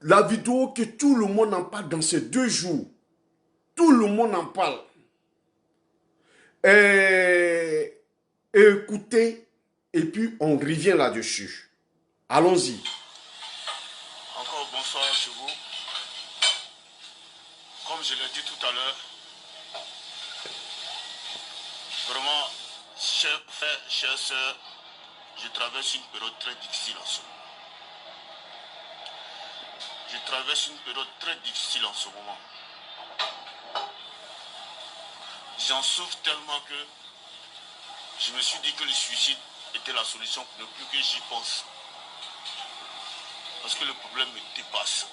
La vidéo que tout le monde en parle dans ces 2 jours. Tout le monde en parle. Écoutez, et puis on revient là-dessus. Allons-y. Encore bonsoir chez vous. Comme je l'ai dit tout à l'heure, vraiment, chers frères, chères sœurs, je traverse une période très difficile en ce moment. Je traverse une période très difficile en ce moment. J'en souffre tellement que je me suis dit que le suicide était la solution, ne plus que j'y pense. Parce que le problème me dépasse.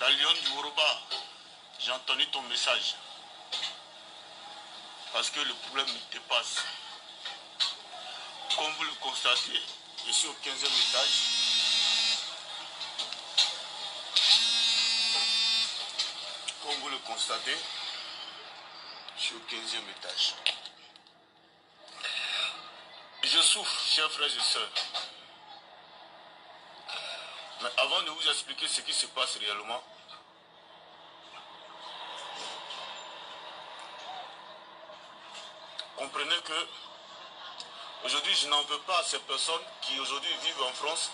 La lionne du Yoruba, j'ai entendu ton message. Parce que le problème me dépasse. Comme vous le constatez, je suis au 15e étage. Comme vous le constatez, je suis au 15e étage. Je souffre, chers frères et sœurs. Mais avant de vous expliquer ce qui se passe réellement, comprenez que aujourd'hui je n'en veux pas à ces personnes qui aujourd'hui vivent en France,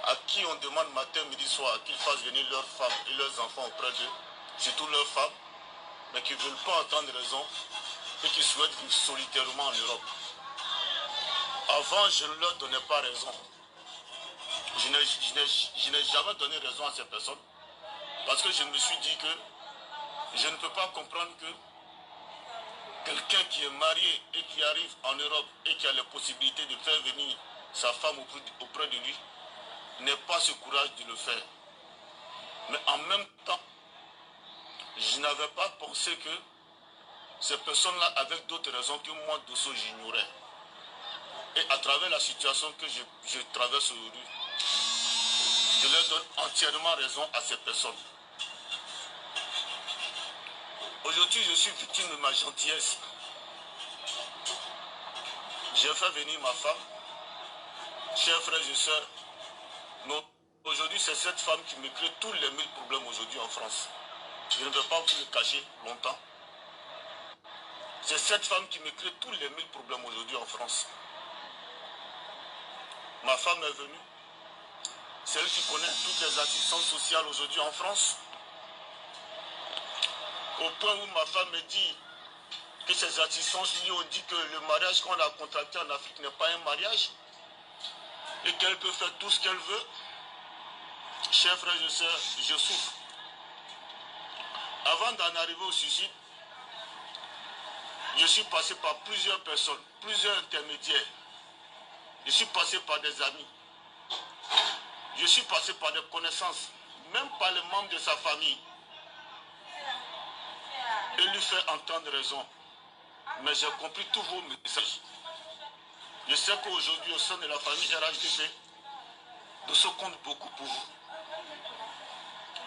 à qui on demande matin, midi, soir qu'ils fassent venir leurs femmes et leurs enfants auprès d'eux, surtout leurs femmes, mais qui ne veulent pas entendre raison et qui souhaitent vivre solitairement en Europe. Avant, je ne leur donnais pas raison. Je n'ai jamais donné raison à ces personnes parce que je me suis dit que je ne peux pas comprendre que quelqu'un qui est marié et qui arrive en Europe et qui a la possibilité de faire venir sa femme auprès de lui n'ait pas ce courage de le faire. Mais en même temps, je n'avais pas pensé que ces personnes-là avaient d'autres raisons que moi, Dosso, j'ignorais. Et à travers la situation que je traverse aujourd'hui, je leur donne entièrement raison à ces personnes. Aujourd'hui, je suis victime de ma gentillesse. J'ai fait venir ma femme. Chers frères et sœurs, aujourd'hui, c'est cette femme qui me crée tous les 1000 problèmes aujourd'hui en France. Je ne vais pas vous le cacher longtemps. C'est cette femme qui me crée tous les 1000 problèmes aujourd'hui en France. Ma femme est venue. C'est elle qui connaît toutes les assistances sociales aujourd'hui en France. Au point où ma femme me dit que ces assistances lui ont dit que le mariage qu'on a contracté en Afrique n'est pas un mariage et qu'elle peut faire tout ce qu'elle veut. Chers frères et sœurs, je souffre. Avant d'en arriver au suicide, je suis passé par plusieurs personnes, plusieurs intermédiaires. Je suis passé par des amis. Je suis passé par des connaissances, même par les membres de sa famille. Et lui faire entendre raison. Mais j'ai compris tous vos messages. Je sais qu'aujourd'hui, au sein de la famille RHDP, nous se compte beaucoup pour vous.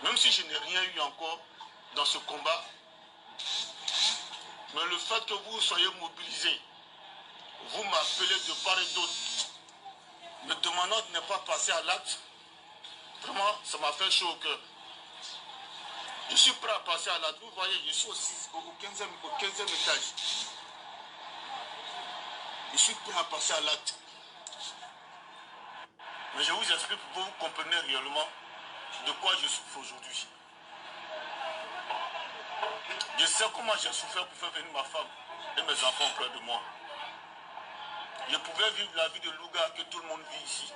Même si je n'ai rien eu encore dans ce combat, mais le fait que vous soyez mobilisés, vous m'appelez de part et d'autre, me demandant de ne pas passer à l'acte, vraiment, ça m'a fait chaud au cœur. Je suis prêt à passer à l'acte. Vous voyez, je suis au 15e étage. Je suis prêt à passer à l'acte. Mais je vous explique pour que vous compreniez réellement de quoi je souffre aujourd'hui. Je sais comment j'ai souffert pour faire venir ma femme et mes enfants auprès de moi. Je pouvais vivre la vie de Louga que tout le monde vit ici.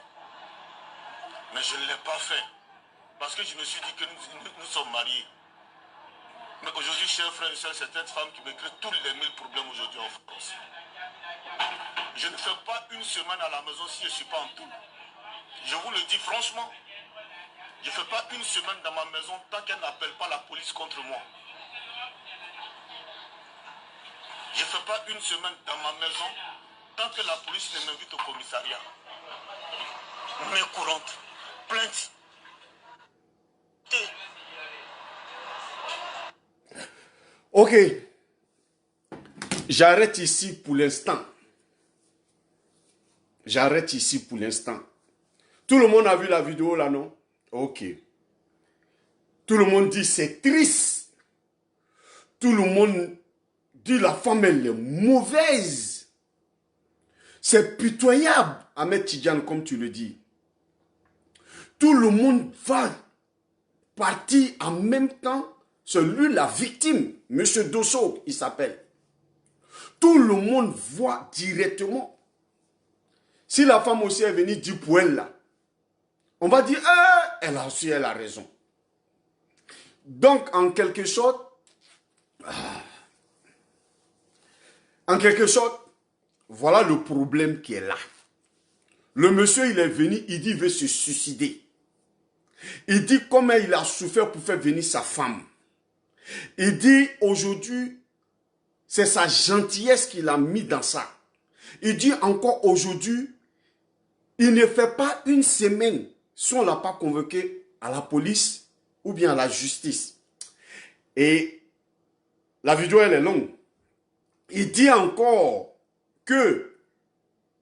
Mais je ne l'ai pas fait. Parce que je me suis dit que nous sommes mariés. Mais aujourd'hui, chers frères et sœurs, c'est cette femme qui me crée tous les 1000 problèmes aujourd'hui en France. Je ne fais pas une semaine à la maison si je ne suis pas en tout. Je vous le dis franchement. Je ne fais pas une semaine dans ma maison tant qu'elle n'appelle pas la police contre moi. Je ne fais pas une semaine dans ma maison tant que la police ne m'invite au commissariat. Main courante, plainte. Ok. J'arrête ici pour l'instant. J'arrête ici pour l'instant. Tout le monde a vu la vidéo là, non? Ok. Tout le monde dit c'est triste. Tout le monde dit la femme elle est mauvaise. C'est pitoyable, Ahmed Tidjane, comme tu le dis. Tout le monde va partir en même temps. C'est lui la victime. Monsieur Dosso, il s'appelle. Tout le monde voit directement. Si la femme aussi est venue dire pour elle là, on va dire, elle a aussi elle a raison. Donc, en quelque sorte, voilà le problème qui est là. Le monsieur, il est venu, il dit, il veut se suicider. Il dit comment il a souffert pour faire venir sa femme. Il dit, aujourd'hui, c'est sa gentillesse qu'il a mis dans ça. Il dit encore aujourd'hui, il ne fait pas une semaine si on ne l'a pas convoqué à la police ou bien à la justice. Et la vidéo, elle est longue. Il dit encore que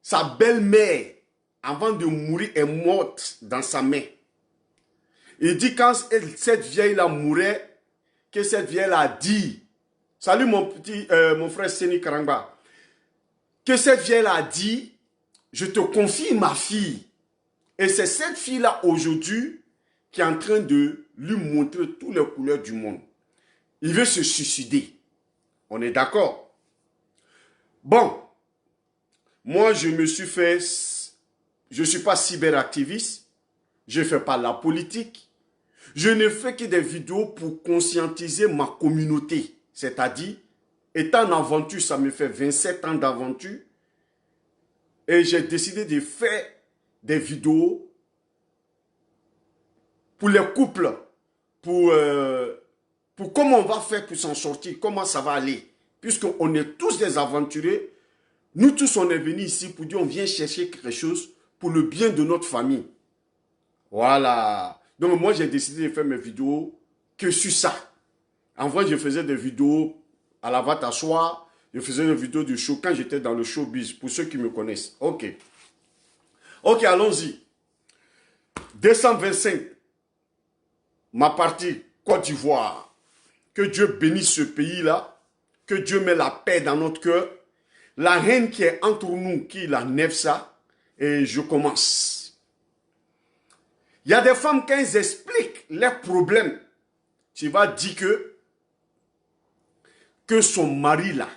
sa belle-mère, avant de mourir, est morte dans sa main. Il dit quand cette vieille-là mourait, que cette vieille a dit, salut mon frère Séni Karangba, que cette vieille a dit, je te confie ma fille. Et c'est cette fille-là aujourd'hui qui est en train de lui montrer toutes les couleurs du monde. Il veut se suicider. On est d'accord? Bon, moi je me suis fait, je ne suis pas cyberactiviste, je ne fais pas la politique. Je ne fais que des vidéos pour conscientiser ma communauté. C'est-à-dire, étant en aventure, ça me fait 27 ans d'aventure. Et j'ai décidé de faire des vidéos pour les couples, pour comment on va faire pour s'en sortir, comment ça va aller. Puisqu'on est tous des aventuriers, nous tous on est venus ici pour dire on vient chercher quelque chose pour le bien de notre famille. Voilà. Donc moi j'ai décidé de faire mes vidéos que sur ça. En vrai je faisais des vidéos à la vente à soir, je faisais des vidéos de show quand j'étais dans le showbiz, pour ceux qui me connaissent. Ok. Ok, allons-y. 225, ma partie Côte d'Ivoire. Que Dieu bénisse ce pays-là, que Dieu met la paix dans notre cœur. La haine qui est entre nous, qui la nève ça, et je commence. Il y a des femmes, quand elles expliquent leurs problèmes, tu vas dire que son mari là,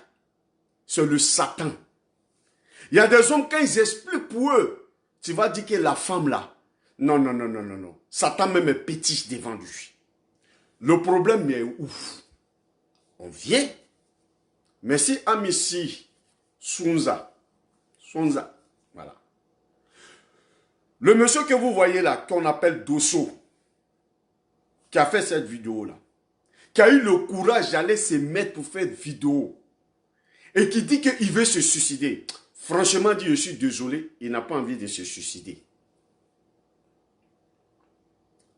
c'est le Satan. Il y a des hommes, quand ils expliquent pour eux, tu vas dire que la femme là, non. Satan même est petit devant lui. Le problème est ouf. On vient. Merci Amici Sunza. Voilà. Le monsieur que vous voyez là, qu'on appelle Dosso, qui a fait cette vidéo-là, qui a eu le courage d'aller se mettre pour faire une vidéo, et qui dit qu'il veut se suicider. Franchement dit, je suis désolé, il n'a pas envie de se suicider.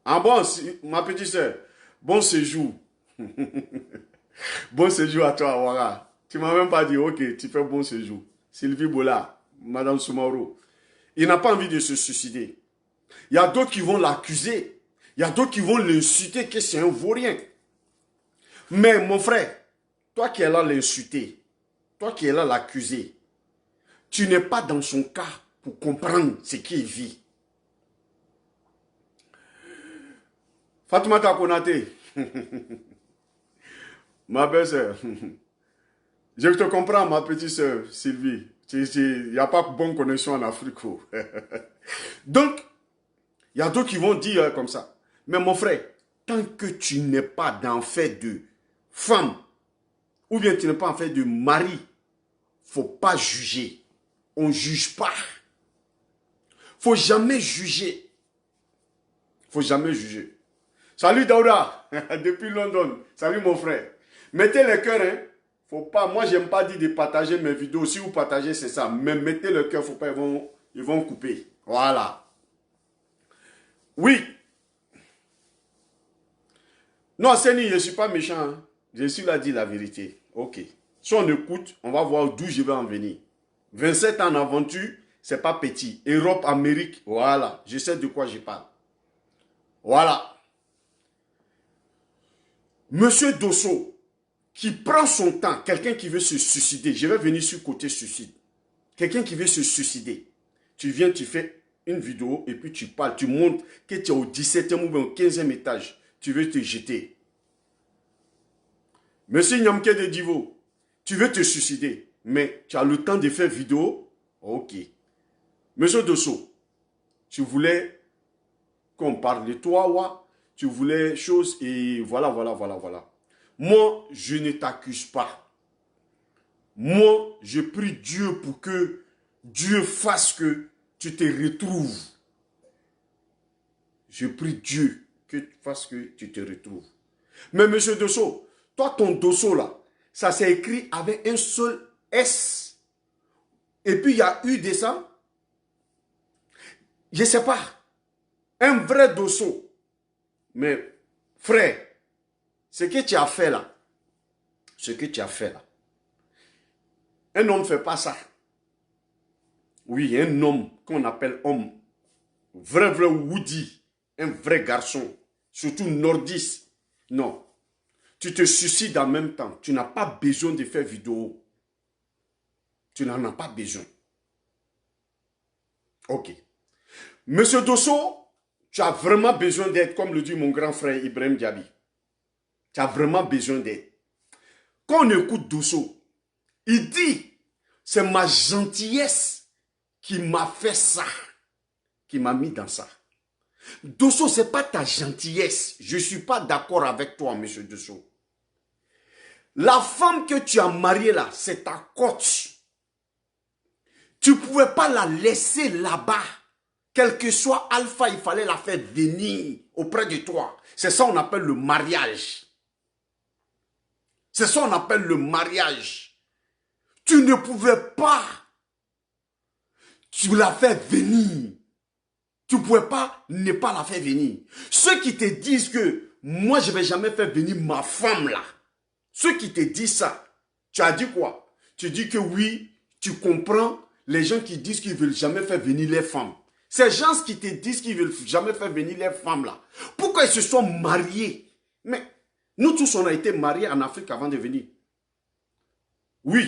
Ah bon, ma petite soeur, bon séjour. Bon séjour à toi, Ouara. Tu m'as même pas dit, ok, tu fais bon séjour. Sylvie Bola, Madame Soumaoro. Il n'a pas envie de se suicider. Il y a d'autres qui vont l'accuser. Il y a d'autres qui vont l'insulter que c'est un vaurien. Mais mon frère, toi qui es là l'insulter, toi qui es là l'accuser, tu n'es pas dans son cas pour comprendre ce qu'il vit. Fatoumata Konaté, ma belle-sœur, je te comprends, ma petite sœur Sylvie. Il n'y a pas de bonne connexion en Afrique. Donc, il y a d'autres qui vont dire comme ça. Mais mon frère, tant que tu n'es pas dans fait de femme, ou bien tu n'es pas en fait de mari, il ne faut pas juger. On ne juge pas. Il ne faut jamais juger. Il ne faut jamais juger. Salut Daouda, depuis London. Salut mon frère. Mettez le cœur, hein. Faut pas, moi j'aime pas dire de partager mes vidéos. Si vous partagez, c'est ça. Mais mettez le cœur, faut pas, ils vont couper. Voilà. Oui. Non, Séni, je ne suis pas méchant. Hein. Je suis là dit la vérité. Ok. Si on écoute, on va voir d'où je vais en venir. 27 ans en aventure, c'est pas petit. Europe, Amérique, voilà. Je sais de quoi je parle. Voilà. Monsieur Dosso, qui prend son temps, quelqu'un qui veut se suicider, je vais venir sur côté suicide. Quelqu'un qui veut se suicider, tu viens, tu fais une vidéo et puis tu parles, tu montres que tu es au 17e ou au 15e étage, tu veux te jeter. Monsieur Nyamke de Divo, tu veux te suicider, mais tu as le temps de faire vidéo, ok. Monsieur Dosso, tu voulais qu'on parle de toi, ouais. Tu voulais chose et voilà. Moi, je ne t'accuse pas. Moi, je prie Dieu pour que Dieu fasse que tu te retrouves. Je prie Dieu que tu fasses que tu te retrouves. Mais monsieur Dosso, toi, ton Dosso là, ça s'est écrit avec un seul S. Et puis, il y a eu des ça. Je ne sais pas. Un vrai Dosso. Mais, frère, ce que tu as fait là, un homme ne fait pas ça. Oui, un homme qu'on appelle homme, vrai Woody, un vrai garçon, surtout nordiste. Non, tu te suicides en même temps. Tu n'as pas besoin de faire vidéo. Tu n'en as pas besoin. Ok. Monsieur Dosso, tu as vraiment besoin d'aide, comme le dit mon grand frère Ibrahim Diaby. Tu as vraiment besoin d'aide. Quand on écoute Dosso, il dit, c'est ma gentillesse qui m'a fait ça, qui m'a mis dans ça. Dosso, ce n'est pas ta gentillesse. Je ne suis pas d'accord avec toi, monsieur Dosso. La femme que tu as mariée là, c'est ta coach. Tu ne pouvais pas la laisser là-bas. Quel que soit Alpha, il fallait la faire venir auprès de toi. C'est ça qu'on appelle le mariage. C'est ça qu'on appelle le mariage. Tu ne pouvais pas. Tu la fais venir. Tu ne pouvais pas ne pas la faire venir. Ceux qui te disent que moi je ne vais jamais faire venir ma femme là. Ceux qui te disent ça, tu as dit quoi? Tu dis que oui, tu comprends les gens qui disent qu'ils ne veulent jamais faire venir les femmes. Ces gens qui te disent qu'ils ne veulent jamais faire venir les femmes là. Pourquoi ils se sont mariés? Mais nous tous on a été mariés en Afrique avant de venir. Oui,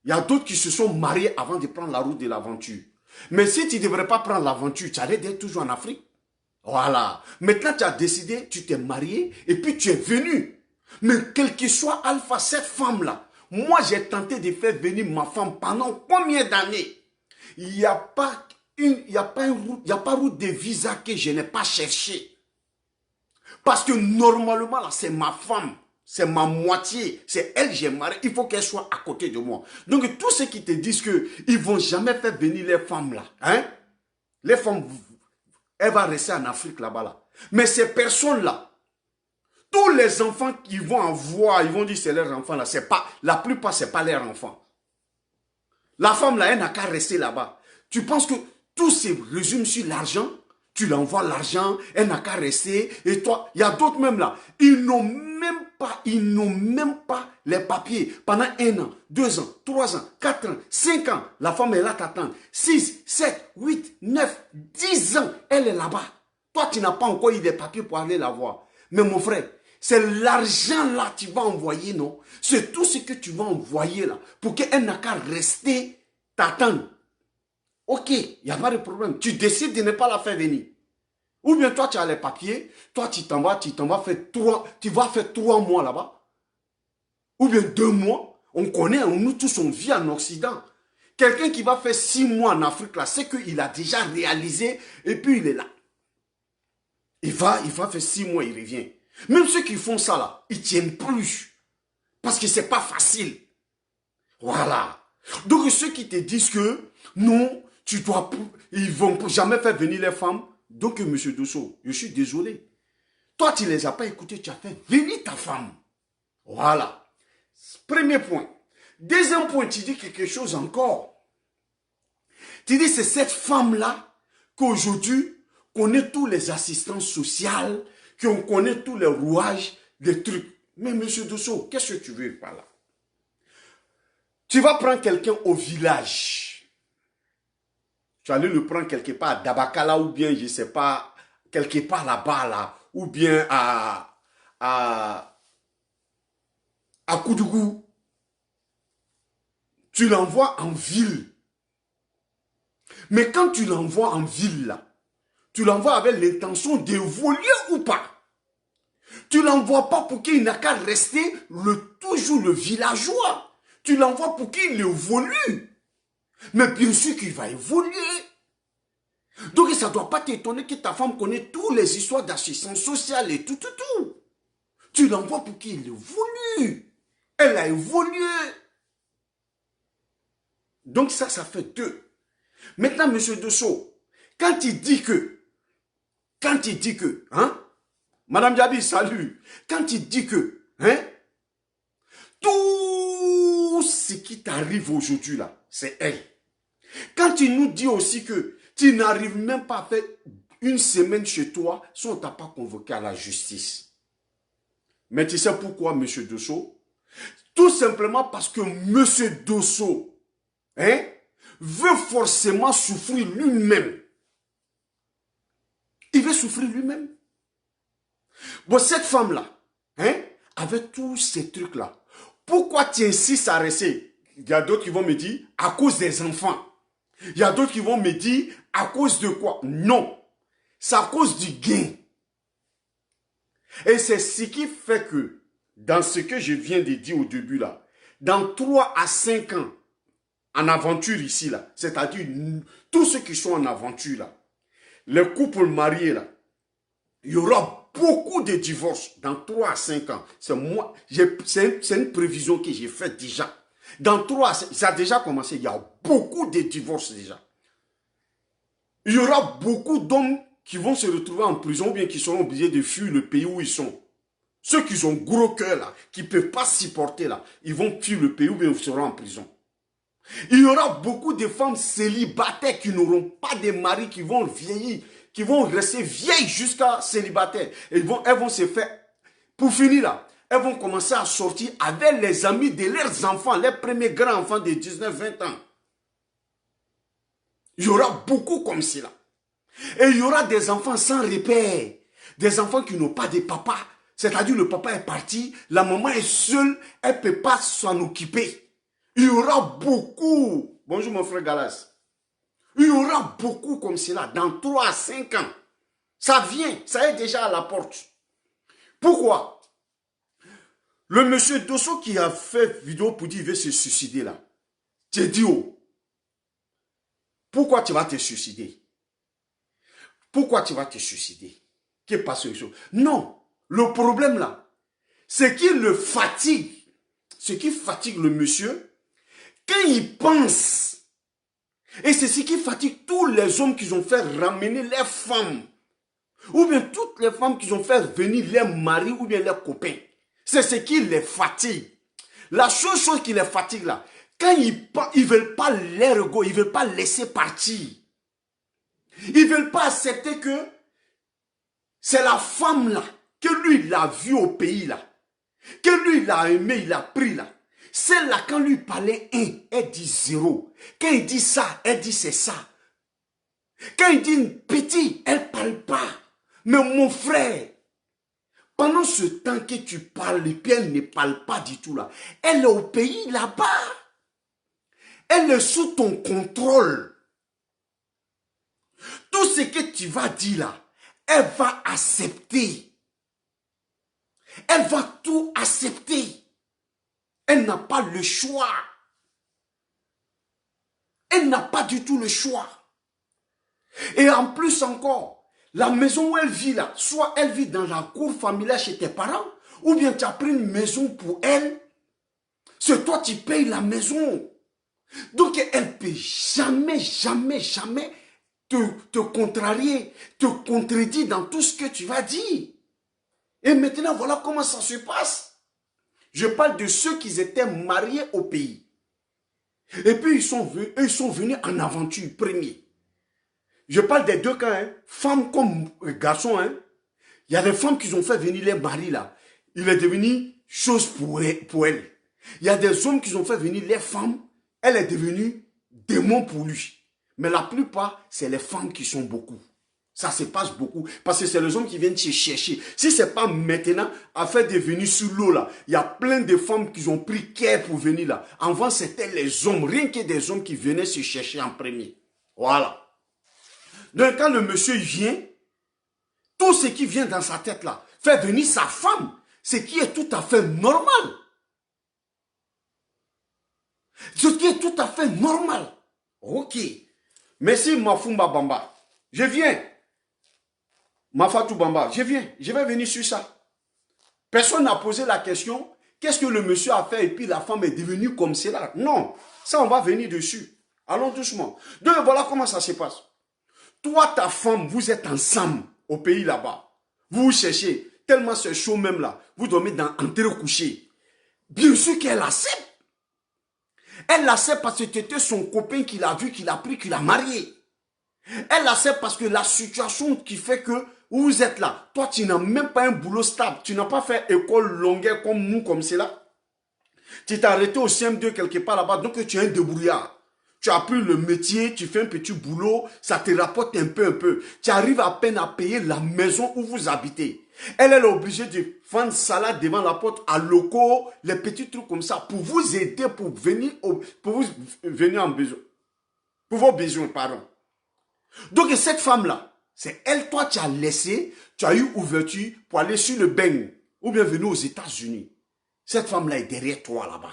il y a d'autres qui se sont mariés avant de prendre la route de l'aventure. Mais si tu ne devrais pas prendre l'aventure, tu allais être toujours en Afrique. Voilà. Maintenant, tu as décidé, tu t'es marié et puis tu es venu. Mais quel que soit Alpha, cette femme-là, moi j'ai tenté de faire venir ma femme pendant combien d'années? Il n'y a pas route de visa que je n'ai pas cherché. Parce que normalement, là, c'est ma femme. C'est ma moitié. C'est elle que j'ai mariée. Il faut qu'elle soit à côté de moi. Donc, tous ceux qui te disent qu'ils ne vont jamais faire venir les femmes là. Hein? Les femmes, elles vont rester en Afrique là-bas. Là. Mais ces personnes-là, tous les enfants qu'ils vont avoir, ils vont dire que c'est leurs enfants là. La plupart, ce n'est pas leurs enfants. La femme là, elle n'a qu'à rester là-bas. Tu penses que tout se résume sur l'argent? Tu l'envoies l'argent, elle n'a qu'à rester. Et toi, il y a d'autres même là. Ils n'ont même pas les papiers. Pendant 1 an, 2 ans, 3 ans, 4 ans, 5 ans, la femme est là t'attend. 6, 7, 8, 9, 10 ans, elle est là-bas. Toi, tu n'as pas encore eu des papiers pour aller la voir. Mais mon frère, c'est l'argent là que tu vas envoyer, non? C'est tout ce que tu vas envoyer là. Pour qu'elle n'a qu'à rester t'attendre. Ok, il n'y a pas de problème. Tu décides de ne pas la faire venir. Ou bien toi, tu as les papiers. Toi, tu vas faire 3 mois là-bas. Ou bien 2 mois. On connaît, nous tous, on vit en Occident. Quelqu'un qui va faire 6 mois en Afrique, là, c'est qu'il a déjà réalisé et puis il est là. Il va faire 6 mois, il revient. Même ceux qui font ça là, ils ne tiennent plus. Parce que ce n'est pas facile. Voilà. Donc ceux qui te disent que non, ils ne vont jamais faire venir les femmes. Donc M. Dosso, je suis désolé. Toi, tu ne les as pas écoutés, tu as fait venir ta femme. Voilà. Premier point. Deuxième point, tu dis quelque chose encore. Tu dis c'est cette femme-là qu'aujourd'hui, connaît tous les assistants sociaux, qu'on connaît tous les rouages, des trucs. Mais M. Dosso, qu'est-ce que tu veux par là? Tu vas prendre quelqu'un au village. Tu allais le prendre quelque part à Dabakala ou bien, je ne sais pas, quelque part là-bas, là, ou bien à Koudougou. Tu l'envoies en ville. Mais quand tu l'envoies en ville, là, tu l'envoies avec l'intention d'évoluer ou pas. Tu ne l'envoies pas pour qu'il n'a qu'à rester toujours le villageois. Tu l'envoies pour qu'il évolue. Mais bien sûr qu'il va évoluer. Donc ça ne doit pas t'étonner que ta femme connaît toutes les histoires d'assistance sociale et tout. Tu l'envoies pour qu'il évolue. Elle a évolué. Donc ça fait 2. Maintenant, M. Dosso, quand il dit que, hein, Madame Diaby, salut, quand il dit que, hein, tout ce qui t'arrive aujourd'hui là, c'est elle. Quand il nous dit aussi que tu n'arrives même pas à faire une semaine chez toi si on ne t'a pas convoqué à la justice. Mais tu sais pourquoi, M. Dosso? Tout simplement parce que M. Dosso, hein, veut forcément souffrir lui-même. Il veut souffrir lui-même. Bon, cette femme-là, hein, avec tous ces trucs-là, pourquoi tu insistes à rester? Il y a d'autres qui vont me dire, à cause des enfants. Il y a d'autres qui vont me dire, à cause de quoi? Non, c'est à cause du gain. Et c'est ce qui fait que, dans ce que je viens de dire au début là, dans 3 à 5 ans, en aventure ici là, c'est-à-dire tous ceux qui sont en aventure là, les couples mariés là, il y aura beaucoup de divorces dans 3 à 5 ans. C'est moi, c'est une prévision que j'ai faite déjà. Dans 3 à 5, ça a déjà commencé, il y a beaucoup de divorces déjà. Il y aura beaucoup d'hommes qui vont se retrouver en prison ou bien qui seront obligés de fuir le pays où ils sont. Ceux qui ont gros cœur là, qui ne peuvent pas supporter là, ils vont fuir le pays ou bien ils seront en prison. Il y aura beaucoup de femmes célibataires qui n'auront pas de mari, qui vont vieillir, qui vont rester vieilles jusqu'à célibataires. Elles vont se faire, pour finir là, elles vont commencer à sortir avec les amis de leurs enfants, les premiers grands-enfants de 19-20 ans. Il y aura beaucoup comme cela. Et il y aura des enfants sans repère, des enfants qui n'ont pas de papa. C'est-à-dire le papa est parti, la maman est seule, elle ne peut pas s'en occuper. Il y aura beaucoup. Bonjour mon frère Galas. Il y aura beaucoup comme cela dans 3 à 5 ans. Ça vient, ça est déjà à la porte. Pourquoi? Le monsieur Dosso qui a fait vidéo pour dire qu'il veut se suicider là. Tu as dit, oh, pourquoi tu vas te suicider? Pourquoi tu vas te suicider? Qu'est-ce qui passe? Non, le problème là, c'est qu'il le fatigue. Ce qui fatigue le monsieur, quand il pense, et c'est ce qui fatigue tous les hommes qui ont fait ramener leurs femmes, ou bien toutes les femmes qui ont fait venir leurs maris ou bien leurs copains. C'est ce qui les fatigue. La seule chose qui les fatigue là, quand ils ne veulent pas leur go, ils ne veulent pas laisser partir. Ils ne veulent pas accepter que c'est la femme là, que lui il a vue au pays là, que lui il a aimé, il a pris là. Celle-là, quand lui parlait 1, elle dit 0. Quand il dit ça, elle dit c'est ça. Quand il dit petit, elle ne parle pas. Mais mon frère, pendant ce temps que tu parles, et puis elle ne parle pas du tout là, elle est au pays là-bas. Elle est sous ton contrôle. Tout ce que tu vas dire là, elle va accepter. Elle va tout accepter. Elle n'a pas le choix. Elle n'a pas du tout le choix. Et en plus encore, la maison où elle vit là, soit elle vit dans la cour familiale chez tes parents, ou bien tu as pris une maison pour elle, c'est toi qui payes la maison. Donc elle ne peut jamais, jamais, jamais te contrarier, te contredire dans tout ce que tu vas dire. Et maintenant, voilà comment ça se passe. Je parle de ceux qui étaient mariés au pays. Et puis ils sont venus en aventure, premier. Je parle des deux cas, hein, femmes comme garçons. Hein. Il y a des femmes qui ont fait venir les maris là. Il est devenu chose pour elle. Il y a des hommes qui ont fait venir les femmes. Elle est devenue démon pour lui. Mais la plupart, c'est les femmes qui sont beaucoup. Ça se passe beaucoup. Parce que c'est les hommes qui viennent te chercher. Si ce n'est pas maintenant, afin de venir sur l'eau là, il y a plein de femmes qui ont pris care pour venir là. Avant, c'était les hommes, rien que des hommes qui venaient se chercher en premier. Voilà. Donc quand le monsieur vient, tout ce qui vient dans sa tête là, fait venir sa femme, ce qui est tout à fait normal. Ce qui est tout à fait normal. Ok. Merci Mafumba Bamba. Je viens. Mafatou Bamba, je viens. Je vais venir sur ça. Personne n'a posé la question. Qu'est-ce que le monsieur a fait et puis la femme est devenue comme cela? Non. Ça, on va venir dessus. Allons doucement. Donc voilà comment ça se passe. Toi, ta femme, vous êtes ensemble au pays là-bas. Vous vous cherchez. Tellement c'est chaud même là. Vous dormez dans un terreau couché. Bien sûr qu'elle accepte. Elle l'accepte parce que c'était son copain qui l'a vu, qui l'a pris, qui l'a marié. Elle l'accepte parce que la situation qui fait que vous êtes là. Toi, tu n'as même pas un boulot stable. Tu n'as pas fait école longueur comme nous, comme cela. Tu t'es arrêté au CM2 quelque part là-bas. Donc, tu es un débrouillard. Tu as appris le métier, tu fais un petit boulot, ça te rapporte un peu. Tu arrives à peine à payer la maison où vous habitez. Elle est obligée de vendre salade devant la porte à locaux, les petits trucs comme ça, pour vous aider, pour vous venir en besoin. Pour vos besoins, pardon. Donc cette femme-là, c'est elle, toi, tu as laissé, tu as eu ouverture pour aller sur le bain, ou bien venir aux États-Unis. Cette femme-là est derrière toi là-bas.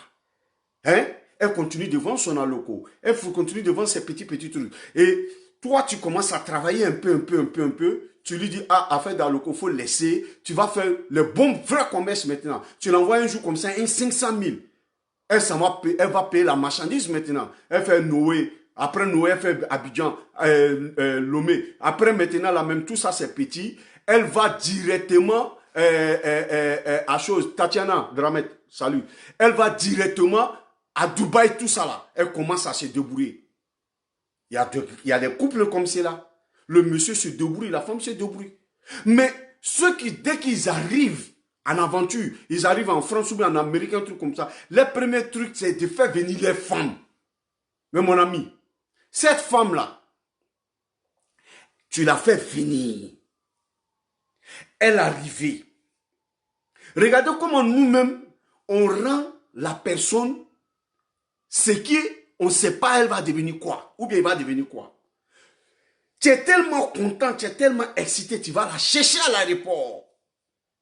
Hein? Elle continue devant son alloco. Elle continue devant ses petits trucs. Et toi, tu commences à travailler un peu. Tu lui dis, ah, affaire d'alloco, il faut laisser. Tu vas faire le bon vrai commerce maintenant. Tu l'envoies un jour comme ça, un 500 000. Elle va payer la marchandise maintenant. Elle fait Noé. Après Noé, elle fait Abidjan, Lomé. Après maintenant, là même, tout ça c'est petit. Elle va directement à chose. Tatiana Dramet, salut. Elle va directement à Dubaï, tout ça là. Elle commence à se débrouiller. Il y a des couples comme cela. Le monsieur se débrouille, la femme se débrouille. Mais ceux qui, dès qu'ils arrivent en aventure, ils arrivent en France ou bien en Amérique, un truc comme ça, le premier truc, c'est de faire venir les femmes. Mais mon ami, cette femme-là, tu l'as fait venir. Elle est arrivée. Regardez comment nous-mêmes, on rend la personne ce qui, on ne sait pas, elle va devenir quoi. Ou bien il va devenir quoi. Tu es tellement content, tu es tellement excité, tu vas la chercher à l'aéroport.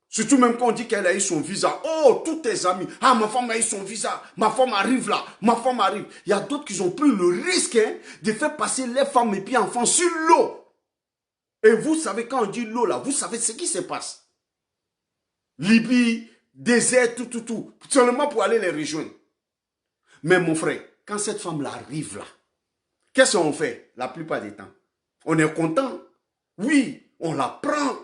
Surtout même quand on dit qu'elle a eu son visa. Oh, tous tes amis. Ah, ma femme a eu son visa. Ma femme arrive là. Ma femme arrive. Il y a d'autres qui ont pris le risque de faire passer les femmes et puis enfants sur l'eau. Et vous savez, quand on dit l'eau là, vous savez ce qui se passe. Libye, désert, tout. Seulement pour aller les rejoindre. Mais mon frère, quand cette femme là arrive là, qu'est-ce qu'on fait la plupart des temps? On est content. Oui, on la prend.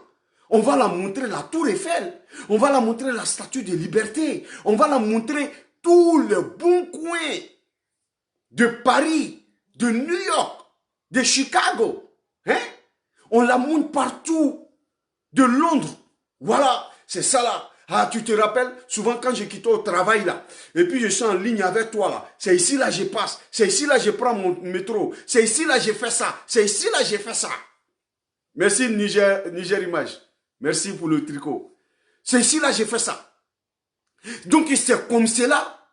On va la montrer la tour Eiffel. On va la montrer la statue de liberté. On va la montrer tous les bons coins de Paris, de New York, de Chicago. Hein? On la montre partout. De Londres. Voilà, c'est ça là. Ah, tu te rappelles, souvent quand je quitte au travail là, et puis je suis en ligne avec toi là, c'est ici là je passe, c'est ici là je prends mon métro, c'est ici là je fais ça, c'est ici là je fais ça. Merci Niger Image. Merci pour le tricot. C'est ici là j'ai fait ça. Donc c'est comme cela.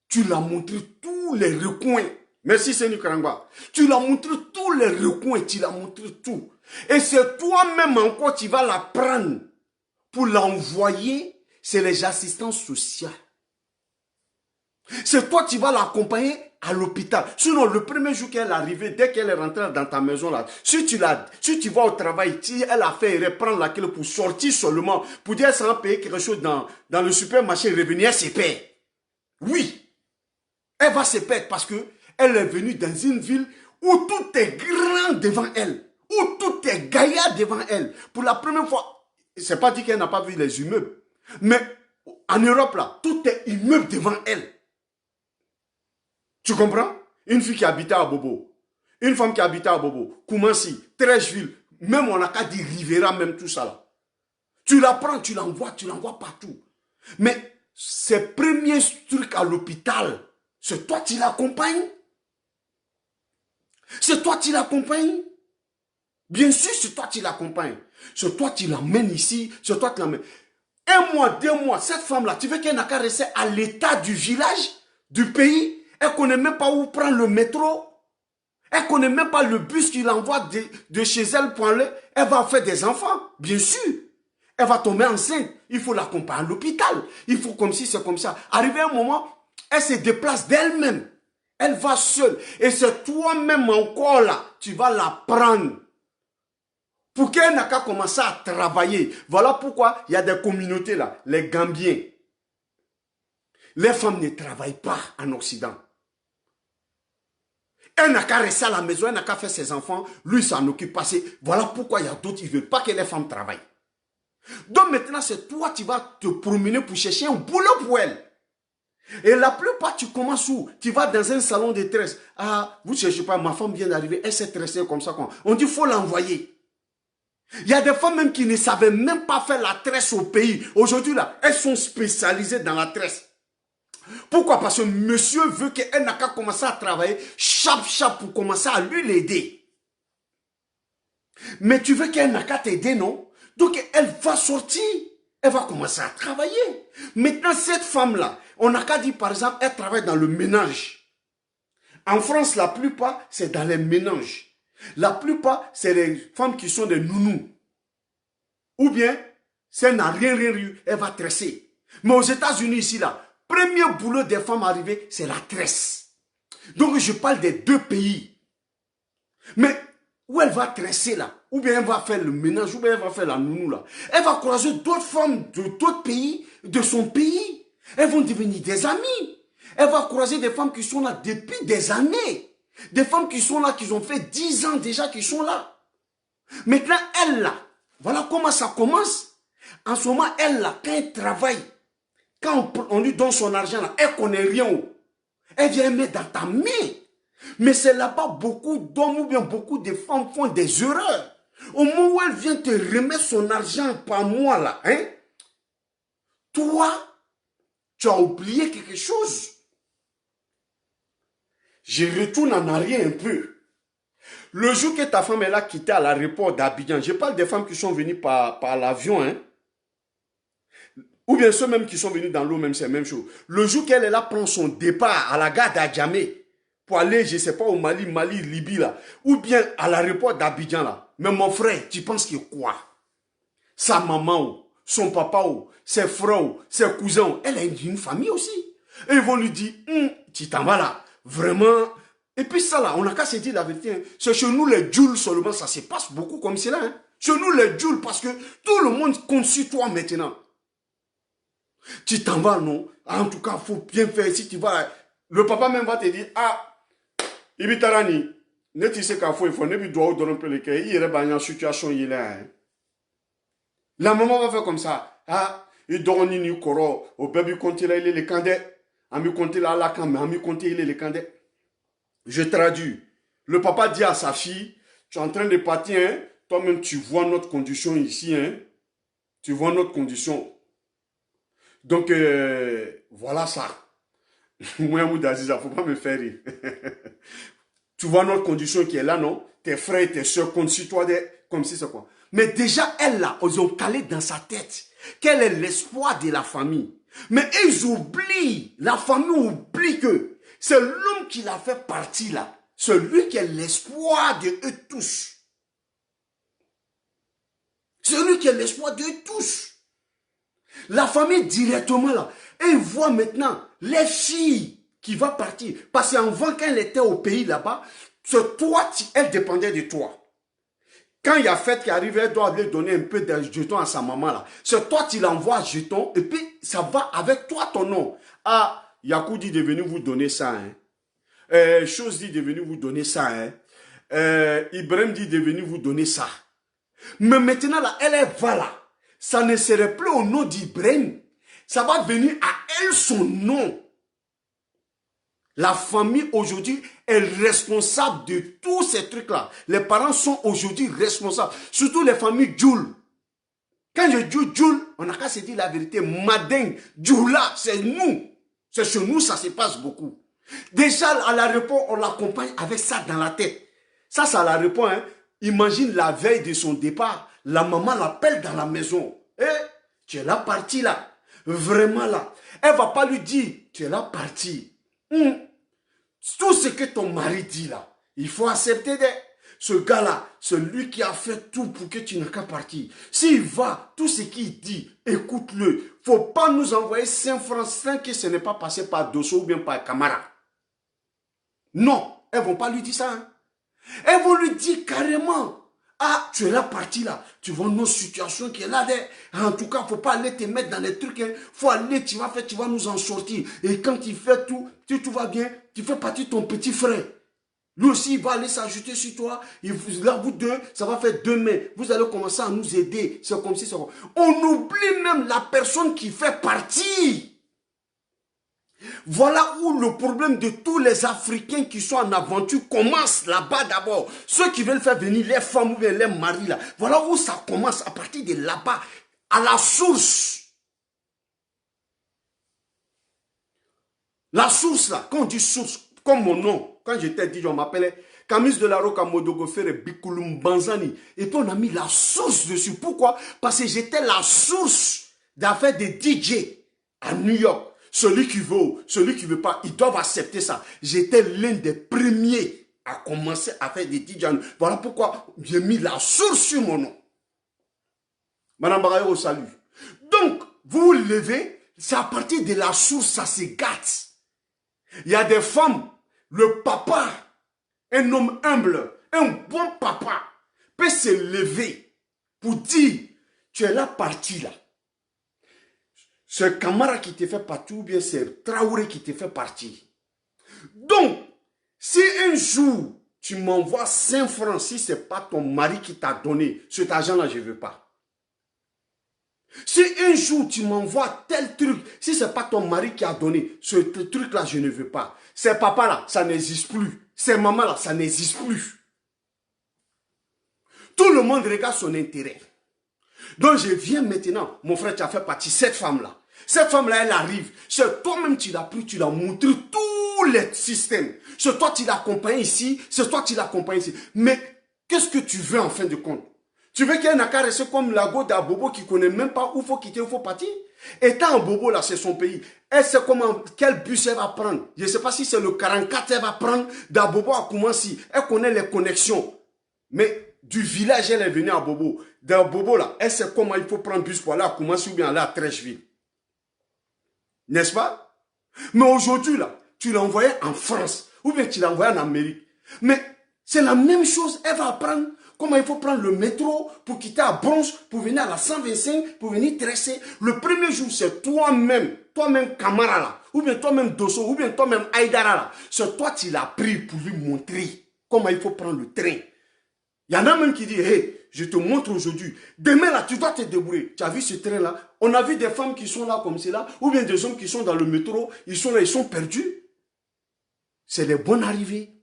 Tu l'as montré tous les recoins. Merci Seigneur Karangba. Tu l'as montré tous les recoins. Tu l'as montré tout. Et c'est toi-même encore tu vas la prendre pour l'envoyer. C'est les assistants sociaux. C'est toi qui vas l'accompagner à l'hôpital. Sinon, le premier jour qu'elle est arrivée, dès qu'elle est rentrée dans ta maison là, si tu vas au travail, si elle a fait reprendre la clé pour sortir seulement, pour dire ça va payer quelque chose dans le supermarché, revenir, elle se perd. Oui, elle va se perdre parce que elle est venue dans une ville où tout est grand devant elle, où tout est gaillard devant elle. Pour la première fois, c'est pas dit qu'elle n'a pas vu les immeubles, mais en Europe là, tout est immeuble devant elle. Tu comprends? Une fille qui habitait à Bobo, une femme qui habitait à Bobo, Koumassi, Trècheville, même on a qu'à dire Rivera, même tout ça là. Tu la prends, tu l'envoies partout. Mais ces premiers trucs à l'hôpital, c'est toi qui l'accompagnes. C'est toi qui l'accompagnes. Bien sûr, c'est toi qui l'accompagnes. C'est toi qui l'emmènes ici. C'est toi qui l'emmènes. 1 mois, 2 mois, cette femme-là, tu veux qu'elle n'a qu'à rester à l'état du village, du pays. Elle ne connaît même pas où prendre le métro. Elle ne connaît même pas le bus qui l'envoie de chez elle pour aller. Elle va faire des enfants, bien sûr. Elle va tomber enceinte. Il faut l'accompagner à l'hôpital. Il faut comme si c'est comme ça. Arrivé un moment, elle se déplace d'elle-même. Elle va seule. Et c'est toi-même encore là. Tu vas la prendre. Pour qu'elle n'a qu'à commencer à travailler. Voilà pourquoi il y a des communautés là. Les Gambiens. Les femmes ne travaillent pas en Occident. Elle n'a qu'à rester à la maison. Elle n'a qu'à faire ses enfants. Lui s'en occupe pas. Voilà pourquoi il y a d'autres qui ne veulent pas que les femmes travaillent. Donc maintenant, c'est toi qui vas te promener pour chercher un boulot pour elle. Et la plupart, tu commences où? Tu vas dans un salon de tresse. Ah, vous ne cherchez pas, ma femme vient d'arriver, elle s'est tressée comme ça. On dit, il faut l'envoyer. Il y a des femmes même qui ne savaient même pas faire la tresse au pays. Aujourd'hui, là, elles sont spécialisées dans la tresse. Pourquoi? Parce que monsieur veut qu'elle n'a qu'à commencer à travailler, chap, pour commencer à lui l'aider. Mais tu veux qu'elle n'a qu'à t'aider, non? Donc, elle va sortir, elle va commencer à travailler. Maintenant, cette femme-là, on n'a qu'à dire, par exemple, elle travaille dans le ménage. En France, la plupart, c'est dans les ménages. La plupart, c'est les femmes qui sont des nounous. Ou bien, si elle n'a rien eu, elle va tresser. Mais aux États-Unis, ici, là, premier boulot des femmes arrivées, c'est la tresse. Donc, je parle des 2 pays. Mais, où elle va tresser là, ou bien elle va faire le ménage, ou bien elle va faire la nounou là. Elle va croiser d'autres femmes de d'autres pays, de son pays. Elles vont devenir des amies. Elle va croiser des femmes qui sont là depuis des années. Des femmes qui sont là, qui ont fait 10 ans déjà, qui sont là. Maintenant, elle là, voilà comment ça commence. En ce moment, elle là, quand elle travaille, quand on lui donne son argent là, elle ne connaît rien. Elle vient mettre dans ta main. Mais c'est là-bas beaucoup d'hommes ou bien beaucoup de femmes font des erreurs. Au moment où elle vient te remettre son argent par mois là, hein, toi, tu as oublié quelque chose. Je retourne en arrière un peu. Le jour que ta femme elle a quitté à l'aéroport d'Abidjan, je parle des femmes qui sont venues par l'avion, hein, ou bien ceux même qui sont venus dans l'eau, même c'est la même chose. Le jour qu'elle là prend son départ à la gare d'Adjamé, pour aller, je ne sais pas, au Mali, Libye, là, ou bien à l'aéroport d'Abidjan, là. Mais mon frère, tu penses que quoi? Sa maman, son papa, ses frères, ses cousins, elle a une famille aussi. Et ils vont lui dire, tu t'en vas là, vraiment. Et puis ça là, on n'a qu'à se dire la vérité. Hein. C'est chez nous les Jules seulement, ça se passe beaucoup comme cela. Hein. Chez nous les Jules, parce que tout le monde compte sur toi maintenant. Tu t'en vas, non? En tout cas, il faut bien faire. Si tu vas, le papa même va te dire, ah, Ibitarani, ne tu sais qu'à il faut ne doit donner un peu le cœur. Il y a une situation il est. Hein. La maman va faire comme ça. Ah, il donne ni koro. Au bébé compte là il est le candé. Ami compte là la cam, ami compte il est le candé. Je traduis. Le papa dit à sa fille, tu es en train de partir, hein? Toi-même tu vois notre condition ici, hein? Tu vois notre condition. Donc voilà ça. Moi, Moudaziz, il ne faut pas me faire rire. Tu vois notre condition qui est là, non? Tes frères, tes soeurs, comme si toi, comme si c'est quoi. Mais déjà, elle là, ils ont calé dans sa tête quel est l'espoir de la famille. Mais ils oublient, la famille oublie que c'est l'homme qui l'a fait partie là. C'est lui qui est l'espoir de eux tous. C'est lui qui est l'espoir de eux tous. La famille directement là, et ils voient maintenant les filles qui vont partir. Parce qu'avant, quand elle était au pays là-bas, c'est toi, elle dépendait de toi. Quand il y a fête qui arrive, elle doit lui donner un peu de jetons à sa maman là. C'est toi qui l'envoies jetons et puis ça va avec toi ton nom. Ah, Yakou dit de venir vous donner ça. Hein. Chose dit de venir vous donner ça. Hein. Ibrahim dit de venir vous donner ça. Mais maintenant là, elle va là. Ça ne serait plus au nom d'Ibrahim. Ça va venir à elle son nom. La famille aujourd'hui est responsable de tous ces trucs-là. Les parents sont aujourd'hui responsables. Surtout les familles Djoul. Quand je dis Djoul, on n'a qu'à se dire la vérité. Madeng, Djoula, c'est nous. C'est chez nous, ça se passe beaucoup. Déjà, à l'aéroport, on l'accompagne avec ça dans la tête. Ça la répond. Hein. Imagine la veille de son départ. La maman l'appelle dans la maison. Eh, tu es là parti là. Vraiment là. Elle ne va pas lui dire, tu es là parti. Tout ce que ton mari dit là, il faut accepter. Ce gars-là, c'est lui qui a fait tout pour que tu n'aies qu'à partir. S'il va, tout ce qu'il dit, écoute-le. Il ne faut pas nous envoyer 5 francs sans que ce n'est pas passé par Dosso ou bien par Camara. Non, elles ne vont pas lui dire ça. Hein. Elles vont lui dire carrément, ah, tu es là parti là, tu vois nos situations qui est là. En tout cas, il ne faut pas aller te mettre dans les trucs. Il faut aller, tu vas nous en sortir. Et quand tu fais tout, tout va bien, tu fais partie de ton petit frère. Lui aussi, il va aller s'ajouter sur toi. Là, vous deux, ça va faire 2 mains. Vous allez commencer à nous aider. C'est comme si, on oublie même la personne qui fait partie. Voilà où le problème de tous les Africains qui sont en aventure commence là-bas d'abord. Ceux qui veulent faire venir les femmes ou bien les maris là. Voilà où ça commence, à partir de là-bas, à la source. La source là, quand on dit source, comme mon nom, quand j'étais dit, on m'appelait Camis de la Roca Modogofere Bikulum Banzani. Et puis on a mis la source dessus. Pourquoi? Parce que j'étais la source d'affaires des DJ à New York. Celui qui veut, celui qui ne veut pas, ils doivent accepter ça. J'étais l'un des premiers à commencer à faire des DJ. Voilà pourquoi j'ai mis la source sur mon nom. Madame Barayo, salut. Donc, vous vous levez, c'est à partir de la source, ça se gâte. Il y a des femmes, le papa, un homme humble, un bon papa, peut se lever pour dire, tu es là parti là. C'est Camara qui te fait partir ou bien c'est Traoré qui te fait partir. Donc, si un jour tu m'envoies 5 francs, si ce n'est pas ton mari qui t'a donné, cet argent-là, je ne veux pas. Si un jour tu m'envoies tel truc, si ce n'est pas ton mari qui a donné, ce truc-là, je ne veux pas. Ces papas-là, ça n'existe plus. Ces mamans-là, ça n'existe plus. Tout le monde regarde son intérêt. Donc je viens maintenant, mon frère, tu as fait partie de cette femme-là. Cette femme-là, elle arrive. C'est toi-même qui l'as pris, tu l'as montré tous les systèmes. C'est toi qui l'accompagnes ici, c'est toi qui l'accompagnes ici. Mais qu'est-ce que tu veux en fin de compte? Tu veux qu'elle n'a qu'à rester comme la go d'Abobo qui ne connaît même pas où il faut quitter, où il faut partir? Étant en Bobo, là, c'est son pays. Elle sait comment, quel bus elle va prendre. Je ne sais pas si c'est le 44 elle va prendre d'Abobo à Koumassi. Elle connaît les connexions. Mais du village, elle est venue à Bobo. D'Abobo, là, elle sait comment il faut prendre bus pour aller à Koumassi ou bien aller à Trècheville. N'est-ce pas? Mais aujourd'hui, là, tu l'as envoyé en France ou bien tu l'as envoyé en Amérique. Mais c'est la même chose. Elle va apprendre comment il faut prendre le métro pour quitter à Bronx, pour venir à la 125, pour venir tresser. Le premier jour, c'est toi-même Camara là, ou bien toi-même Dosso, ou bien toi-même Aïdara là. C'est toi qui l'as pris pour lui montrer comment il faut prendre le train. Il y en a même qui disent, hey, je te montre aujourd'hui. Demain, là, tu dois te débrouiller. Tu as vu ce train-là? On a vu des femmes qui sont là comme cela, ou bien des hommes qui sont dans le métro, ils sont là, ils sont perdus. C'est les bonnes arrivées.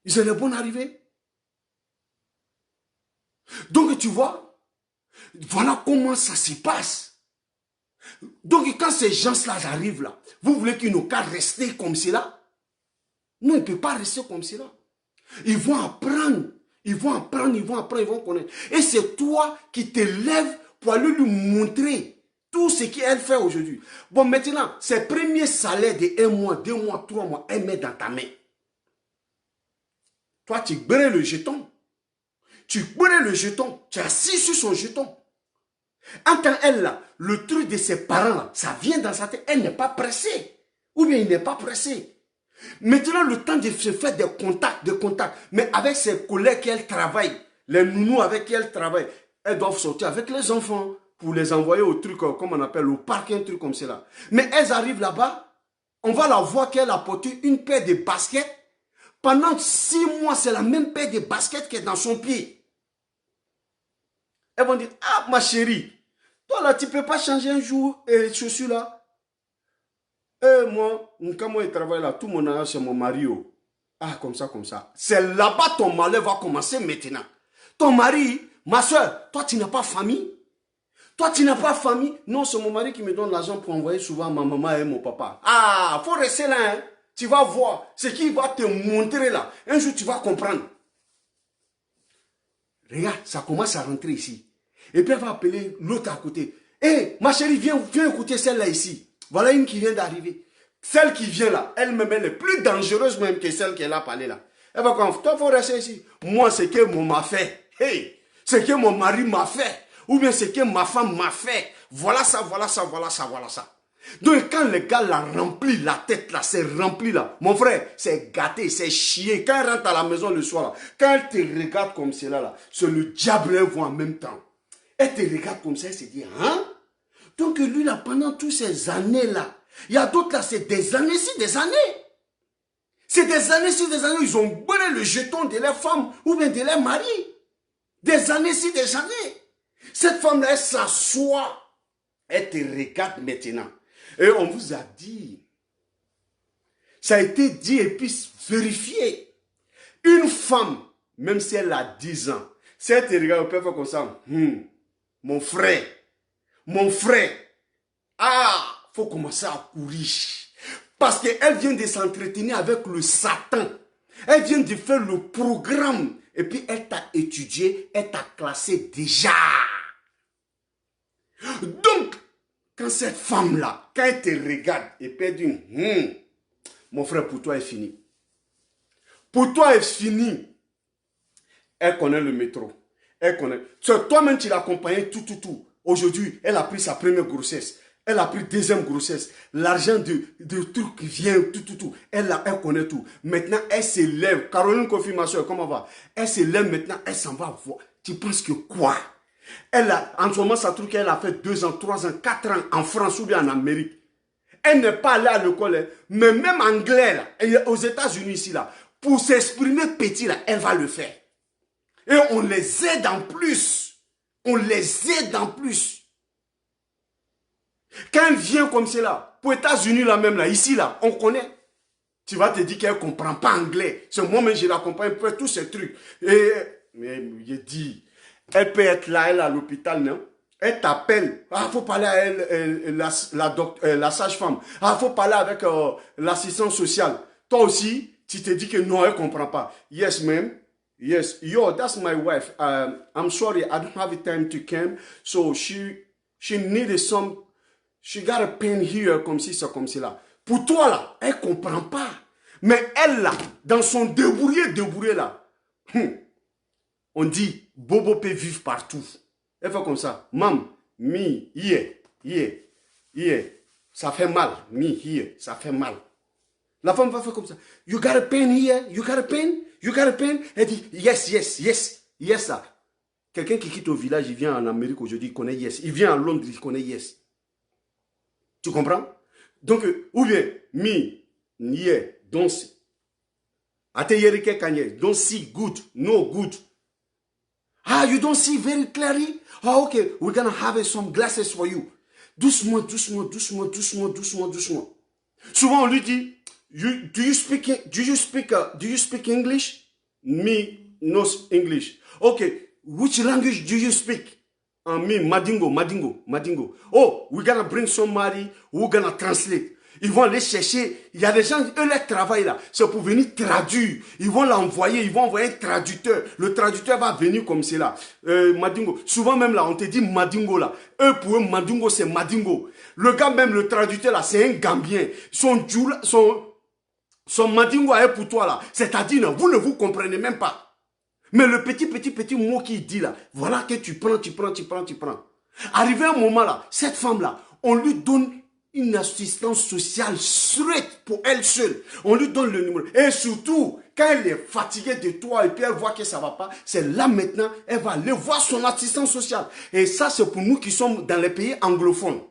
C'est les bonnes arrivées. Donc, tu vois, voilà comment ça se passe. Donc, quand ces gens-là arrivent là, vous voulez qu'ils n'ont qu'à rester comme cela? Non, ils ne peuvent pas rester comme cela. Ils vont apprendre, ils vont connaître. Et c'est toi qui te lèves pour aller lui montrer tout ce qu'elle fait aujourd'hui. Bon, maintenant, ses premiers salaires de 1 mois, 2 mois, 3 mois, elle met dans ta main. Toi, tu brûles le jeton. Tu brûles le jeton. Tu es assis sur son jeton. Entends elle là, le truc de ses parents là, ça vient dans sa tête. Elle n'est pas pressée. Ou bien il n'est pas pressé. Maintenant, le temps de se faire des contacts, mais avec ses collègues qu'elle travaille, les nounous avec qui elle travaille, elles doivent sortir avec les enfants pour les envoyer au truc, comme on appelle, au parc, un truc comme cela. Mais elles arrivent là-bas, on va la voir qu'elle a porté une paire de baskets. Pendant 6 mois, c'est la même paire de baskets qui est dans son pied. Elles vont dire, ah ma chérie, toi là, tu ne peux pas changer un jour les chaussures là. Moi, quand moi je travaille là, tout mon argent c'est mon mari. Ah, comme ça. C'est là-bas ton malheur va commencer maintenant. Ton mari, ma soeur, toi tu n'as pas famille? Toi tu n'as pas famille? Non, c'est mon mari qui me donne l'argent pour envoyer souvent ma maman et mon papa. Ah, faut rester là. Hein? Tu vas voir ce qu'il va te montrer là. Un jour, tu vas comprendre. Regarde, ça commence à rentrer ici. Et puis, elle va appeler l'autre à côté. Hé, ma chérie, viens écouter celle-là ici. Voilà une qui vient d'arriver. Celle qui vient là, elle-même, elle est plus dangereuse même que celle qu'elle a parlé là. Elle va comme, toi, il faut rester ici. Moi, c'est que mon m'a fait. Hey, c'est que mon mari m'a fait. Ou bien c'est que ma femme m'a fait. Voilà ça, voilà ça, voilà ça, voilà ça. Donc quand le gars l'a rempli, la tête là, c'est rempli là. Mon frère, c'est gâté, c'est chié. Quand elle rentre à la maison le soir là, quand elle te regarde comme cela là, c'est le diable elle voit en même temps. Elle te regarde comme ça, elle se dit, hein? Donc lui là, pendant toutes ces années là, il y a d'autres là, c'est des années, si des années. C'est des années, si des années, ils ont brûlé le jeton de leurs femmes ou bien de leurs maris. Des années, si des années. Cette femme-là, elle s'assoit. Elle te regarde maintenant. Et on vous a dit. Ça a été dit et puis vérifié. Une femme, même si elle a 10 ans, si elle te regarde, elle peut faire comme ça. Mon frère. Ah, faut commencer à courir. Parce qu'elle vient de s'entretenir avec le Satan. Elle vient de faire le programme. Et puis elle t'a étudié, elle t'a classé déjà. Donc, quand cette femme-là, quand elle te regarde, et puis elle dit, mon frère, pour toi, est fini. Pour toi, est fini. Elle connaît le métro. Elle connaît. Toi-même, tu l'as accompagnée tout. Aujourd'hui, elle a pris sa première grossesse. Elle a pris deuxième grossesse. L'argent de trucs qui vient, tout. Elle connaît tout. Maintenant, elle se lève. Caroline confirmation, comment va? Elle se lève maintenant, elle s'en va voir. Tu penses que quoi? En ce moment, ça trouve qu'elle a fait 2 ans, 3 ans, 4 ans en France ou bien en Amérique. Elle n'est pas allée à l'école, mais même anglais, là, aux États-Unis ici, là, pour s'exprimer petit, là, elle va le faire. Et on les aide en plus. On les aide en plus. Quand elle vient comme cela, pour les États-Unis là même, là, ici, là, on connaît. Tu vas te dire qu'elle ne comprend pas anglais. C'est moi-même, je l'accompagne pour faire tous ces trucs. Mais je dis, elle peut être là, elle à l'hôpital, non? Elle t'appelle. Ah, il faut parler à elle, la sage-femme. Ah, il faut parler avec l'assistante sociale. Toi aussi, tu te dis que non, elle ne comprend pas. Yes, ma'am. Yes. Yo, that's my wife. I'm sorry, I don't have the time to come. So she needed some... She got a pain here, comme ci, ça, comme cela. Pour toi, là, elle ne comprend pas. Mais elle, là, dans son débrouillé, là, on dit, Bobo peut vivre partout. Elle fait comme ça. Mam, me, here. Ça fait mal. Me, here. Ça fait mal. La femme va faire comme ça. You got a pain here? You got a pain? You got a pain? Elle dit, yes, sir. Quelqu'un qui quitte au village, il vient en Amérique aujourd'hui, il connaît yes. Il vient à Londres, il connaît yes. Tu comprends? Donc, ou bien, me, yeah, don't see. Ateyerike kanye, don't see good, no good. Ah, you don't see very clearly? Oh, okay, we're gonna have some glasses for you. Doucement. Souvent, on lui dit, do you speak English? Me, no English. Okay, which language do you speak? Me, Madingo. Oh, we're gonna bring somebody who's gonna translate. Ils vont aller chercher. Il y a des gens, eux, leur travail là, c'est pour venir traduire. Ils vont l'envoyer, ils vont envoyer un traducteur. Le traducteur va venir comme cela. Madingo. Souvent même là, on te dit Madingo là. Eux, pour eux, Madingo, c'est Madingo. Le gars, même le traducteur là, c'est un Gambien. Son Madingo est pour toi là. C'est-à-dire, vous ne vous comprenez même pas. Mais le petit mot qu'il dit là, voilà que tu prends. Arrivé un moment là, cette femme là, on lui donne une assistance sociale straight pour elle seule. On lui donne le numéro. Et surtout, quand elle est fatiguée de toi et puis elle voit que ça ne va pas, c'est là maintenant, elle va aller voir son assistance sociale. Et ça, c'est pour nous qui sommes dans les pays anglophones.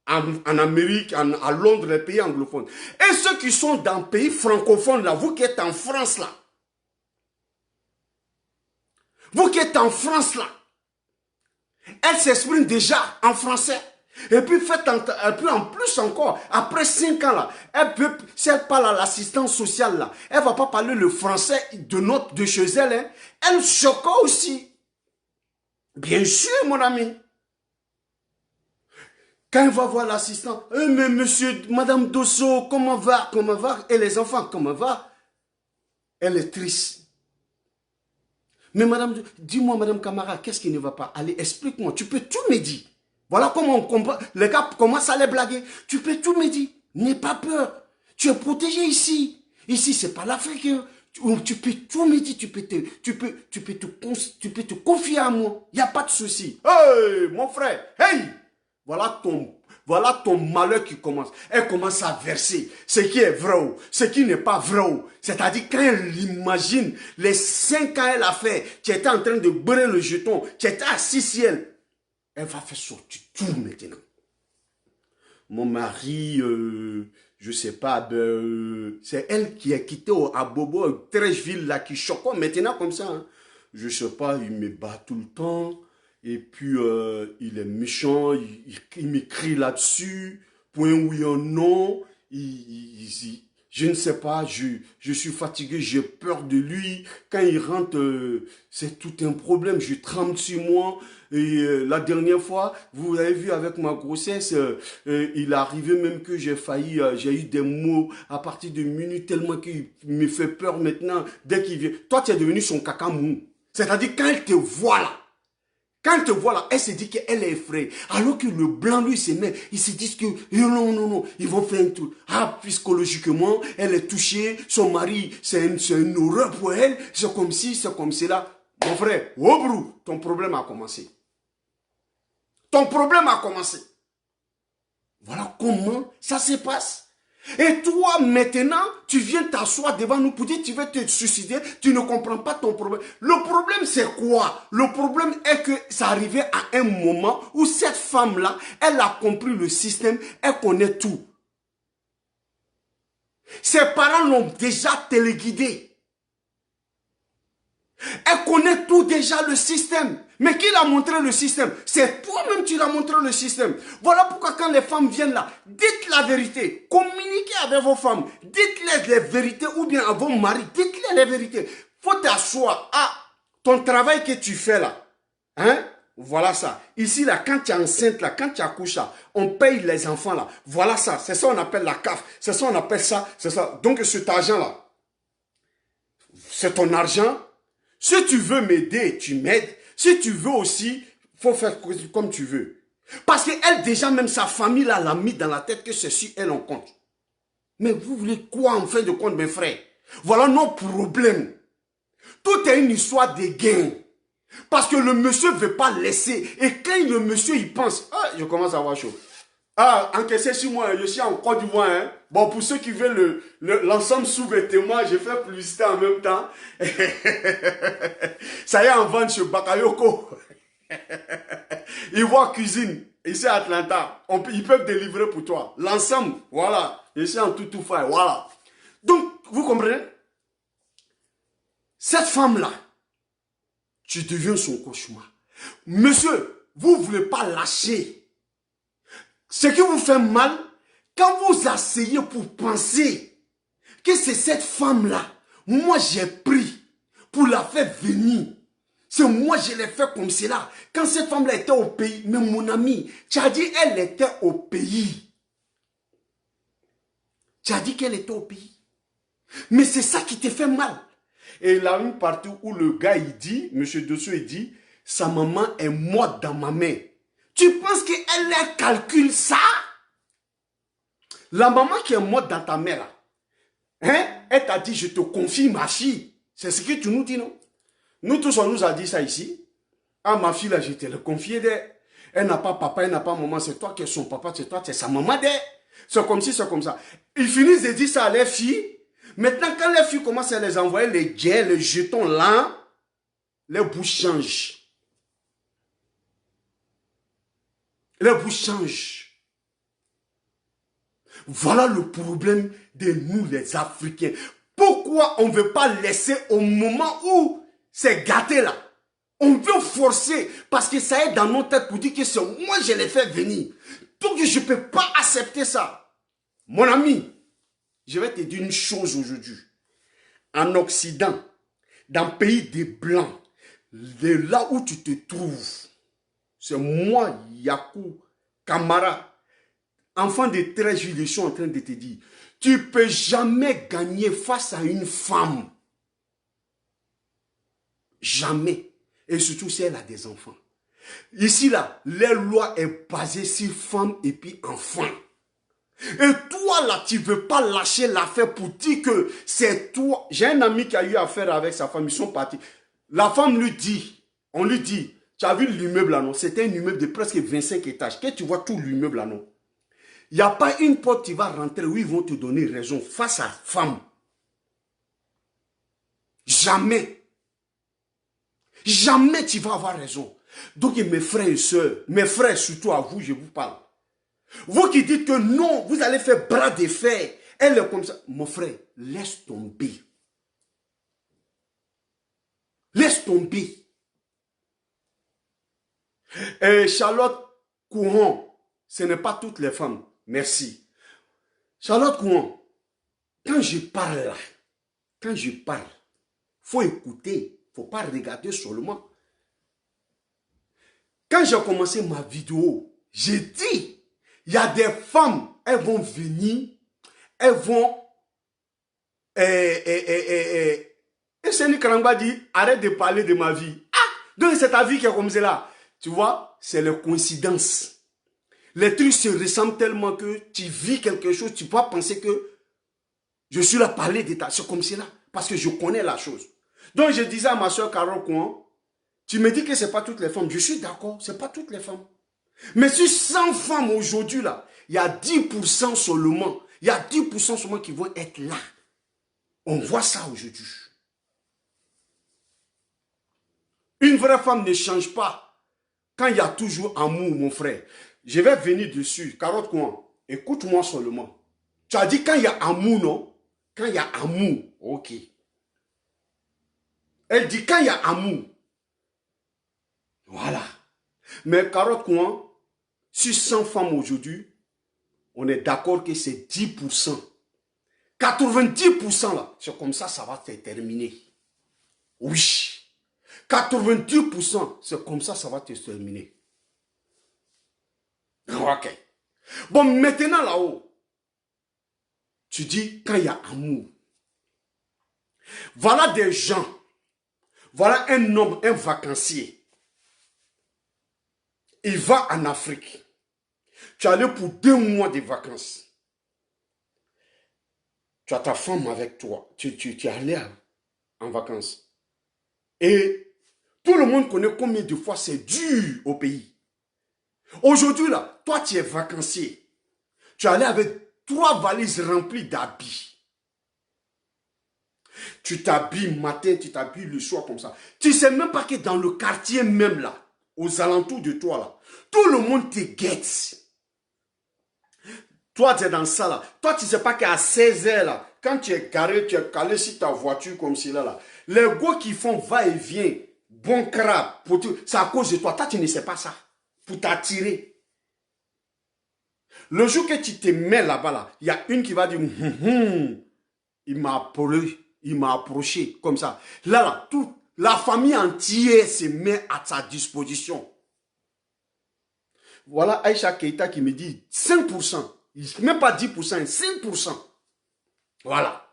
En Amérique, à Londres, les pays anglophones. Et ceux qui sont dans les pays francophones, là, vous qui êtes en France, là, elle s'exprime déjà en français. Et puis, en plus encore, après 5 ans, là, si elle parle à l'assistance sociale, là, elle ne va pas parler le français de chez elle. Hein. Elle choque aussi. Bien sûr, mon ami. Quand elle va voir l'assistant, mais monsieur, madame Dosso, comment va? Comment va? Et les enfants, comment va? Elle est triste. Mais madame, dis-moi, madame Camara, qu'est-ce qui ne va pas? Allez, explique-moi, tu peux tout me dire. Voilà comment on comprend. Les gars commencent à les blaguer. Tu peux tout me dire. N'aie pas peur. Tu es protégé ici. Ici, c'est pas l'Afrique. Tu peux tout me dire. Tu peux te confier à moi. Il n'y a pas de souci. Hey, mon frère. Hey! Voilà ton malheur qui commence. Elle commence à verser ce qui est vrai, ce qui n'est pas vrai. C'est-à-dire quand elle imagine les 5 ans elle a fait, tu étais en train de beurrer le jeton, tu étais assis sur elle. Elle va faire sortir tout maintenant. Mon mari, je sais pas, c'est elle qui est quittée à Bobo, Trècheville, là, qui choque maintenant comme ça. Hein. Je sais pas, il me bat tout le temps. Et puis, il est méchant, il m'écrit là-dessus, point oui ou non. Je ne sais pas, je suis fatigué, j'ai peur de lui. Quand il rentre, c'est tout un problème, je tremble sur moi. Et la dernière fois, vous avez vu avec ma grossesse, il est arrivé même que j'ai failli, j'ai eu des mots à partir de minuit tellement qu'il me fait peur maintenant. Dès qu'il vient, toi tu es devenu son caca mou. C'est-à-dire quand elle te voit là, quand elle te voit là, elle se dit qu'elle est effrayée. Alors que le blanc, lui, se met, ils se disent que non, ils vont faire un truc. Ah, psychologiquement, elle est touchée, son mari, c'est une horreur pour elle, c'est comme ci, c'est comme cela. Mon frère, Wobrou, ton problème a commencé. Ton problème a commencé. Voilà comment ça se passe. Et toi, maintenant, tu viens t'asseoir devant nous pour dire que tu veux te suicider, tu ne comprends pas ton problème. Le problème, c'est quoi? Le problème est que ça arrivait à un moment où cette femme-là, elle a compris le système, elle connaît tout. Ses parents l'ont déjà téléguidée. Elle connaît tout déjà le système. Mais qui l'a montré le système? C'est toi-même qui l'as montré le système. Voilà pourquoi quand les femmes viennent là, dites la vérité. Communiquez avec vos femmes. Dites-les les vérités ou bien à vos maris. Dites-les les vérités. Faut t'asseoir. Ah, ton travail que tu fais là. Hein? Voilà ça. Ici là, quand tu es enceinte là, quand tu accouches là, on paye les enfants là. Voilà ça. C'est ça qu'on appelle la CAF. C'est ça qu'on appelle ça. C'est ça. Donc cet argent là, c'est ton argent. Si tu veux m'aider, tu m'aides. Si tu veux aussi, il faut faire comme tu veux. Parce qu'elle, déjà, même sa famille, là, l'a mis dans la tête que c'est sur elle en compte. Mais vous voulez quoi en fin de compte, mes frères? Voilà nos problèmes. Tout est une histoire de gain. Parce que le monsieur ne veut pas laisser. Et quand le monsieur, il pense, ah, je commence à avoir chaud. Ah, encaissez sur moi, je suis en Côte d'Ivoire. Hein. Bon, pour ceux qui veulent l'ensemble sous-vêtements, je fais publicité en même temps. Ça y est, en vente chez Bakayoko. Ivoire Cuisine, ici à Atlanta. Ils peuvent délivrer pour toi. L'ensemble, voilà. Je suis en tout fait, voilà. Donc, vous comprenez? Cette femme-là, tu deviens son cauchemar. Monsieur, vous ne voulez pas lâcher. Ce qui vous fait mal, quand vous asseyez pour penser que c'est cette femme-là, moi j'ai pris pour la faire venir. C'est moi je l'ai fait comme cela. Quand cette femme-là était au pays, mais mon ami, tu as dit elle était au pays. Tu as dit qu'elle était au pays. Mais c'est ça qui te fait mal. Et il y a une partie où le gars il dit, monsieur Dosso il dit, sa maman est morte dans ma main. Tu penses qu'elle calcule ça? La maman qui est morte dans ta mère, là, hein? Elle t'a dit, je te confie ma fille. C'est ce que tu nous dis, non? Nous tous, on nous a dit ça ici. Ah, ma fille, là, je te le confié d'elle. Elle n'a pas papa, elle n'a pas maman. C'est toi qui es son papa, c'est toi, c'est sa maman d'elle. C'est comme si, c'est comme ça. Ils finissent de dire ça à leurs filles. Maintenant, quand les filles commencent à les envoyer les gains, les jetons là, les bouches changent. Les bouches changent. Voilà le problème de nous les Africains. Pourquoi on ne veut pas laisser au moment où c'est gâté là? On veut forcer parce que ça est dans nos têtes pour dire que c'est moi je l'ai fait venir. Donc je ne peux pas accepter ça. Mon ami, je vais te dire une chose aujourd'hui. En Occident, dans le pays des Blancs, de là où tu te trouves, c'est moi, Yakou Kamara, enfants de 13 juillet, je suis en train de te dire, tu ne peux jamais gagner face à une femme. Jamais. Et surtout si elle a des enfants. Ici, là, les lois est basée sur femme et puis enfant. Et toi, là, tu ne veux pas lâcher l'affaire pour dire que c'est toi. J'ai un ami qui a eu affaire avec sa femme, ils sont partis. La femme lui dit, on lui dit, tu as vu l'immeuble là, non? C'était un immeuble de presque 25 étages. Quand tu vois tout l'immeuble là, non? Il n'y a pas une porte qui va rentrer où ils vont te donner raison face à femme. Jamais. Jamais tu vas avoir raison. Donc mes frères et sœurs, mes frères surtout à vous, je vous parle. Vous qui dites que non, vous allez faire bras de fer. Elle est comme ça. Mon frère, laisse tomber. Laisse tomber. Et Charlotte Courant, ce n'est pas toutes les femmes. Merci. Charlotte Courant, quand je parle là, il faut écouter. Il ne faut pas regarder seulement. Quand j'ai commencé ma vidéo, j'ai dit, il y a des femmes, elles vont venir, elles vont... Et Seni Karangba dit, arrête de parler de ma vie. Ah, donc c'est ta vie qui est comme cela. Tu vois, c'est la coïncidence. Les trucs se ressemblent tellement que tu vis quelque chose, tu peux penser que je suis là à parler de ta... C'est comme cela, parce que je connais la chose. Donc je disais à ma soeur Carole Kouan, tu me dis que ce n'est pas toutes les femmes. Je suis d'accord, ce n'est pas toutes les femmes. Mais sur 100 femmes aujourd'hui, là, il y a 10% seulement. Il y a 10% seulement qui vont être là. On voit ça aujourd'hui. Une vraie femme ne change pas quand il y a toujours amour, mon frère. Je vais venir dessus. Carotte Kouan, écoute-moi seulement. Tu as dit quand il y a amour, non? Quand il y a amour, ok. Elle dit quand il y a amour. Voilà. Mais Carotte Kouan, sur 100 femmes aujourd'hui, on est d'accord que c'est 10%. 90% là, c'est comme ça, ça va se terminer. Oui. 90%, c'est comme ça, ça va te terminer. Ok. Bon, maintenant là-haut, tu dis quand il y a amour. Voilà des gens. Voilà un homme, un vacancier. Il va en Afrique. Tu es allé pour 2 mois de vacances. Tu as ta femme avec toi. Tu es allé en vacances. Et tout le monde connaît combien de fois c'est dur au pays. Aujourd'hui, là, toi, tu es vacancier. Tu es allé avec 3 valises remplies d'habits. Tu t'habilles matin, tu t'habilles le soir comme ça. Tu ne sais même pas que dans le quartier même là, aux alentours de toi là, tout le monde te guette. Toi, tu es dans ça là. Toi, tu ne sais pas qu'à 16 h là, quand tu es garé, tu es calé sur ta voiture comme cela là. Les gars qui font va-et-vient, bon crabe, c'est à cause de toi. Toi, tu ne sais pas ça. Pour t'attirer. Le jour que tu te mets là-bas là, il y a une qui va dire, il m'a approché comme ça. Là, toute la famille entière se met à sa disposition. Voilà Aïcha Keita qui me dit 5%. Même pas 10%, 5%. Voilà.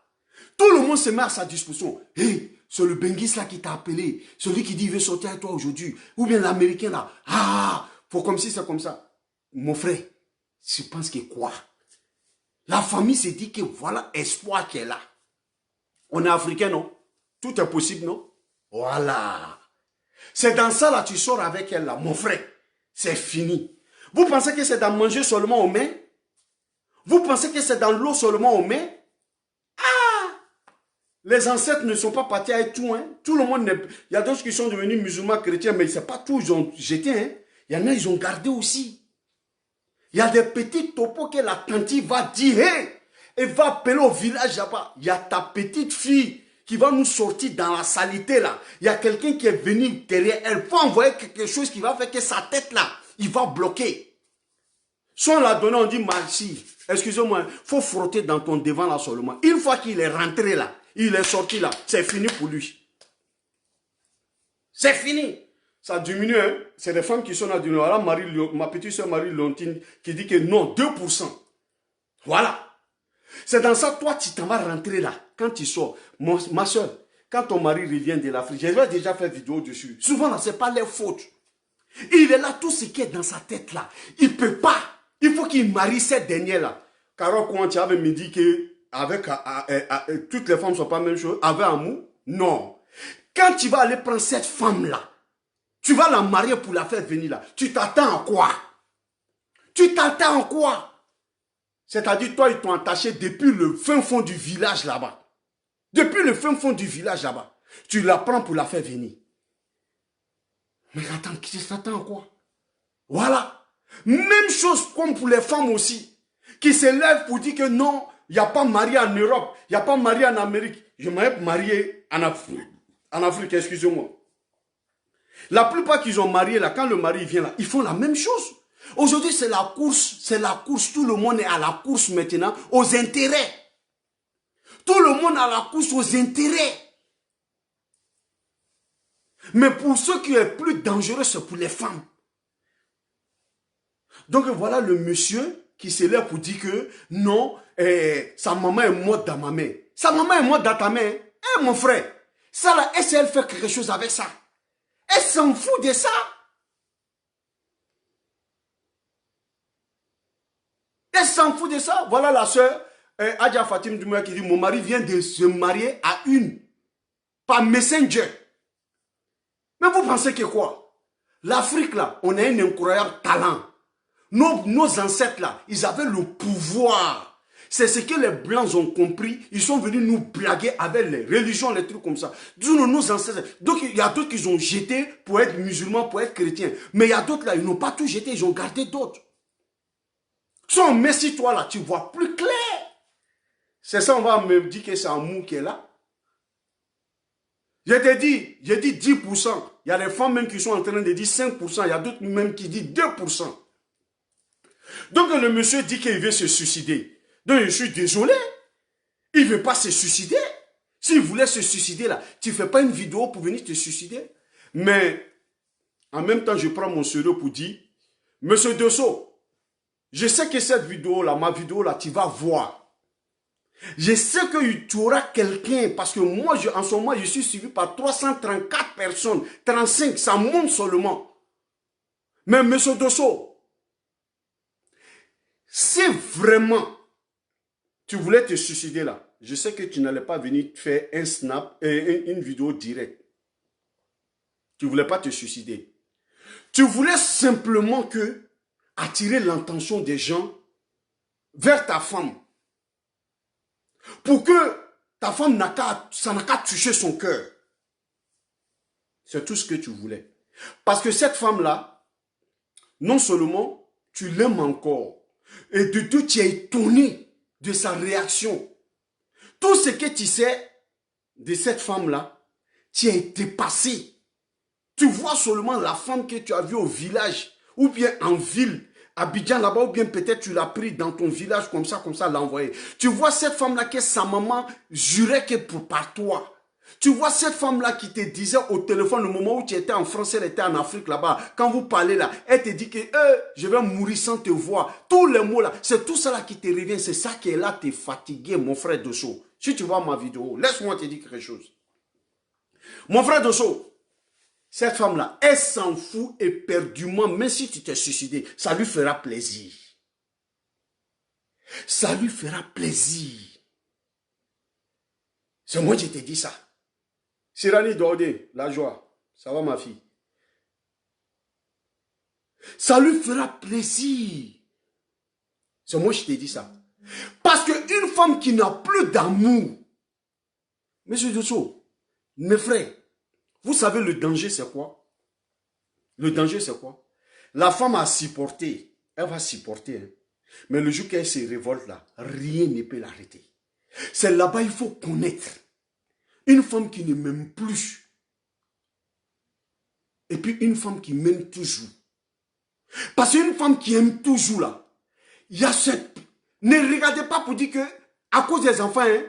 Tout le monde se met à sa disposition. Hey, c'est le Benguis là qui t'a appelé. Celui qui dit il veut sortir avec toi aujourd'hui. Ou bien l'Américain là. Ah, faut comme si c'est comme ça. Mon frère, je pense que quoi? La famille se dit que voilà espoir qui est là. On est africain, non? Tout est possible, non? Voilà. C'est dans ça là, tu sors avec elle là. Mon frère, c'est fini. Vous pensez que c'est dans manger seulement aux mains? Vous pensez que c'est dans l'eau seulement aux mains? Ah! Les ancêtres ne sont pas partis avec tout. Hein? Tout le monde, il y a d'autres qui sont devenus musulmans, chrétiens, mais ce n'est pas tout, ils ont jeté. Hein? Il y en a, ils ont gardé aussi. Il y a des petits topos que la tante va dire, hey, elle va appeler au village là-bas. Il y a ta petite fille qui va nous sortir dans la saleté là. Il y a quelqu'un qui est venu derrière elle. Il faut envoyer quelque chose qui va faire que sa tête là, il va bloquer. Soit on l'a donné, on dit merci. Excusez-moi, il faut frotter dans ton devant là seulement. Une fois qu'il est rentré là, il est sorti là, c'est fini pour lui. C'est fini. ça diminue. Hein? C'est des femmes qui sont là. Voilà, ma petite soeur Marie-Leontine qui dit que non, 2%. Voilà. C'est dans ça, toi, tu t'en vas rentrer là. Quand tu sors, ma soeur, quand ton mari revient de l'Afrique, j'ai déjà fait vidéo dessus. Souvent, ce n'est pas leur faute. Il est là, tout ce qui est dans sa tête là. Il ne peut pas. Il faut qu'il marie cette dernière-là. Carole Kouanti avait me dit que toutes les femmes ne sont pas la même chose. Avec amour, non. Quand tu vas aller prendre cette femme-là, tu vas la marier pour la faire venir là. Tu t'attends à quoi? Tu t'attends à quoi? C'est-à-dire, toi, ils t'ont attaché depuis le fin fond du village là-bas. Depuis le fin fond du village là-bas. Tu la prends pour la faire venir. Mais attends, tu t'attends à quoi? Voilà. Même chose comme pour les femmes aussi. Qui se lèvent pour dire que non, il n'y a pas marié en Europe, il n'y a pas marié en Amérique. Je m'ai marié en Afrique. En Afrique, excusez-moi. La plupart qu'ils ont marié là, quand le mari vient là, ils font la même chose. Aujourd'hui, c'est la course. Tout le monde est à la course maintenant aux intérêts. Tout le monde est à la course aux intérêts. Mais pour ceux qui est plus dangereux, c'est pour les femmes. Donc voilà le monsieur qui s'est là pour dire que non, sa maman est morte dans ma main. Sa maman est morte dans ta main. Eh mon frère, ça là, est-ce qu'elle fait quelque chose avec ça? Elle s'en fout de ça. Elle s'en fout de ça. Voilà la soeur Adja Fatim Doumbouya qui dit, mon mari vient de se marier à une, par Messenger. Mais vous pensez que quoi? L'Afrique là, on a un incroyable talent. Nos ancêtres là, ils avaient le pouvoir. C'est ce que les Blancs ont compris. Ils sont venus nous blaguer avec les religions, les trucs comme ça. Nos ancêtres. Donc il y a d'autres qui ont jeté pour être musulmans, pour être chrétiens. Mais il y a d'autres là, ils n'ont pas tout jeté, ils ont gardé d'autres. Si on met sur toi là, tu vois plus clair. C'est ça, on va me dire que c'est un mou qui est là. J'ai dit 10%. Il y a des femmes même qui sont en train de dire 5%. Il y a d'autres même qui disent 2%. Donc le monsieur dit qu'il veut se suicider. Donc je suis désolé. Il ne veut pas se suicider. S'il voulait se suicider là, tu ne fais pas une vidéo pour venir te suicider. Mais en même temps, je prends mon sérieux pour dire, monsieur Dosso, je sais que cette vidéo là, ma vidéo là, tu vas voir. Je sais que tu auras quelqu'un, parce que moi, en ce moment, je suis suivi par 334 personnes, 35, ça monte seulement. Mais monsieur Dosso, si vraiment tu voulais te suicider là, je sais que tu n'allais pas venir faire un snap, une vidéo directe. Tu ne voulais pas te suicider. Tu voulais simplement que attirer l'attention des gens vers ta femme. Pour que ta femme ça n'a qu'à toucher son cœur. C'est tout ce que tu voulais. Parce que cette femme-là, non seulement tu l'aimes encore, et de deux, tu es étonné de sa réaction. Tout ce que tu sais de cette femme-là, tu es dépassé. Tu vois seulement la femme que tu as vue au village, ou bien en ville, Abidjan là-bas, ou bien peut-être tu l'as pris dans ton village comme ça, l'a envoyé. Tu vois cette femme-là que sa maman jurait que par toi. Tu vois cette femme-là qui te disait au téléphone le moment où tu étais en France, elle était en Afrique là-bas. Quand vous parlez là, elle te dit que je vais mourir sans te voir. Tous les mots là, c'est tout ça là qui te revient. C'est ça qui est là, t'es fatigué, mon frère Dosso. Si tu vois ma vidéo, laisse-moi te dire quelque chose. Mon frère Dosso, cette femme-là, elle s'en fout éperdument, même si tu t'es suicidé, ça lui fera plaisir. Ça lui fera plaisir. C'est moi qui t'ai dit ça. Sirani Dordé, la joie. Ça va ma fille? Ça lui fera plaisir. C'est moi qui t'ai dit ça. Parce qu'une femme qui n'a plus d'amour, monsieur Dosso, mes frères, vous savez le danger c'est quoi? Le danger c'est quoi? La femme a supporté, elle va supporter. Hein. Mais le jour qu'elle se révolte là, rien ne peut l'arrêter. C'est là-bas il faut connaître. Une femme qui ne m'aime plus. Et puis une femme qui m'aime toujours. Parce qu'une femme qui aime toujours là, il y a cette... Ne regardez pas pour dire que, à cause des enfants, hein,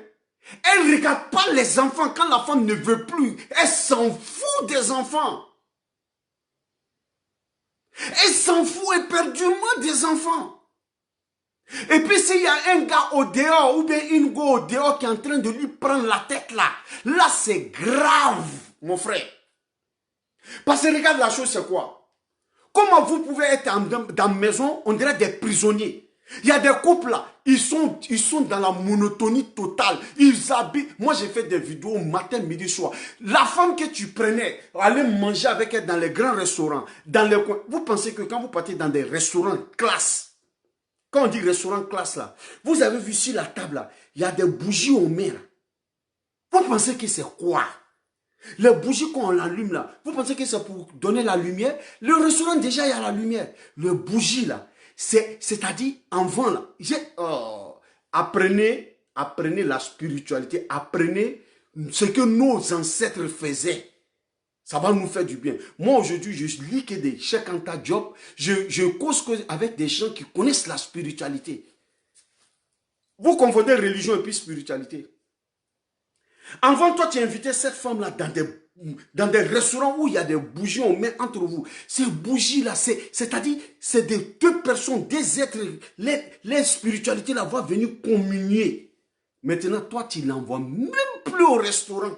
elle ne regarde pas les enfants quand la femme ne veut plus. Elle s'en fout des enfants. s'en fout éperdument des enfants. Et puis s'il y a un gars au dehors ou bien une go au dehors qui est en train de lui prendre la tête là c'est grave, mon frère. Parce que regarde la chose, c'est quoi? Comment vous pouvez être dans la maison, on dirait des prisonniers. Il y a des couples là, ils sont dans la monotonie totale. Ils habitent. Moi j'ai fait des vidéos matin, midi, soir. La femme que tu prenais, aller manger avec elle dans les grands restaurants, dans les coins. Vous pensez que quand vous partez dans des restaurants classe, quand on dit restaurant classe là, vous avez vu sur la table là, il y a des bougies au mer. Vous pensez que c'est quoi? Les bougies qu'on allume là, vous pensez que c'est pour donner la lumière? Le restaurant déjà il y a la lumière. Le bougie là, c'est-à-dire en vent là. Apprenez la spiritualité, apprenez ce que nos ancêtres faisaient. Ça va nous faire du bien. Moi, aujourd'hui, je lis que des Cheikh Anta Diop. Je cause avec des gens qui connaissent la spiritualité. Vous confondez religion et puis spiritualité. Avant, toi, tu invitais cette femme-là dans des restaurants où il y a des bougies, on met entre vous. Ces bougies-là, c'est-à-dire, c'est des deux personnes, des êtres. Les spiritualités là vont venir communier. Maintenant, toi, tu l'envoies même plus au restaurant.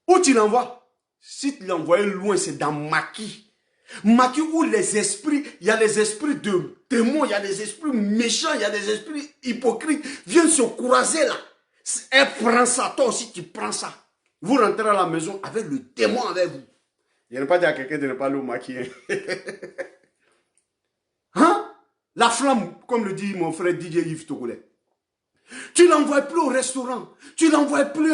Où tu l'envoies? Si tu l'envoies loin, c'est dans Maki. Maki où les esprits, il y a les esprits de démons, il y a des esprits méchants, il y a des esprits hypocrites, viennent se croiser là. Elle prend ça, toi aussi tu prends ça. Vous rentrez à la maison avec le démon avec vous. Je n'ai pas dit à quelqu'un de ne pas aller au Maki. Hein? La flamme, comme le dit mon frère DJ Yves Togolais. Tu l'envoies plus au restaurant. Tu l'envoies plus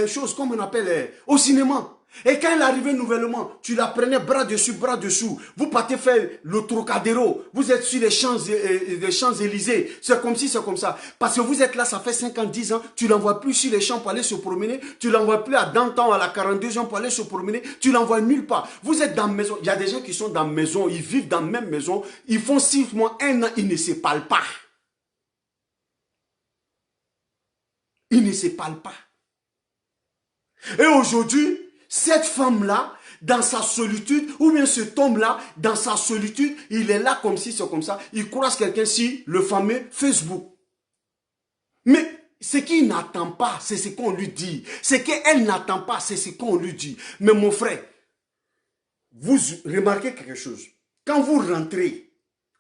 chose comme on appelle au cinéma. Et quand elle arrivait nouvellement, tu la prenais bras dessus, bras dessous. Vous partez faire le Trocadéro. Vous êtes sur les Champs-Élysées. C'est comme si, c'est comme ça. Parce que vous êtes là, ça fait 5 ans, 10 ans. Tu l'envoies plus sur les champs pour aller se promener. Tu l'envoies plus à Dantan, à la 42 ans pour aller se promener. Tu l'envoies nulle part. Vous êtes dans la maison. Il y a des gens qui sont dans la maison. Ils vivent dans la même maison. Ils font 6 mois, 1 an. Ils ne se parlent pas. Ils ne se parlent pas. Et aujourd'hui, cette femme-là, dans sa solitude, ou bien cet homme-là, dans sa solitude, il est là comme si c'est comme ça. Il croise quelqu'un sur le fameux Facebook. Mais ce qu'il n'attend pas, c'est ce qu'on lui dit. Ce qu'elle n'attend pas, c'est ce qu'on lui dit. Mais mon frère, vous remarquez quelque chose. Quand vous rentrez,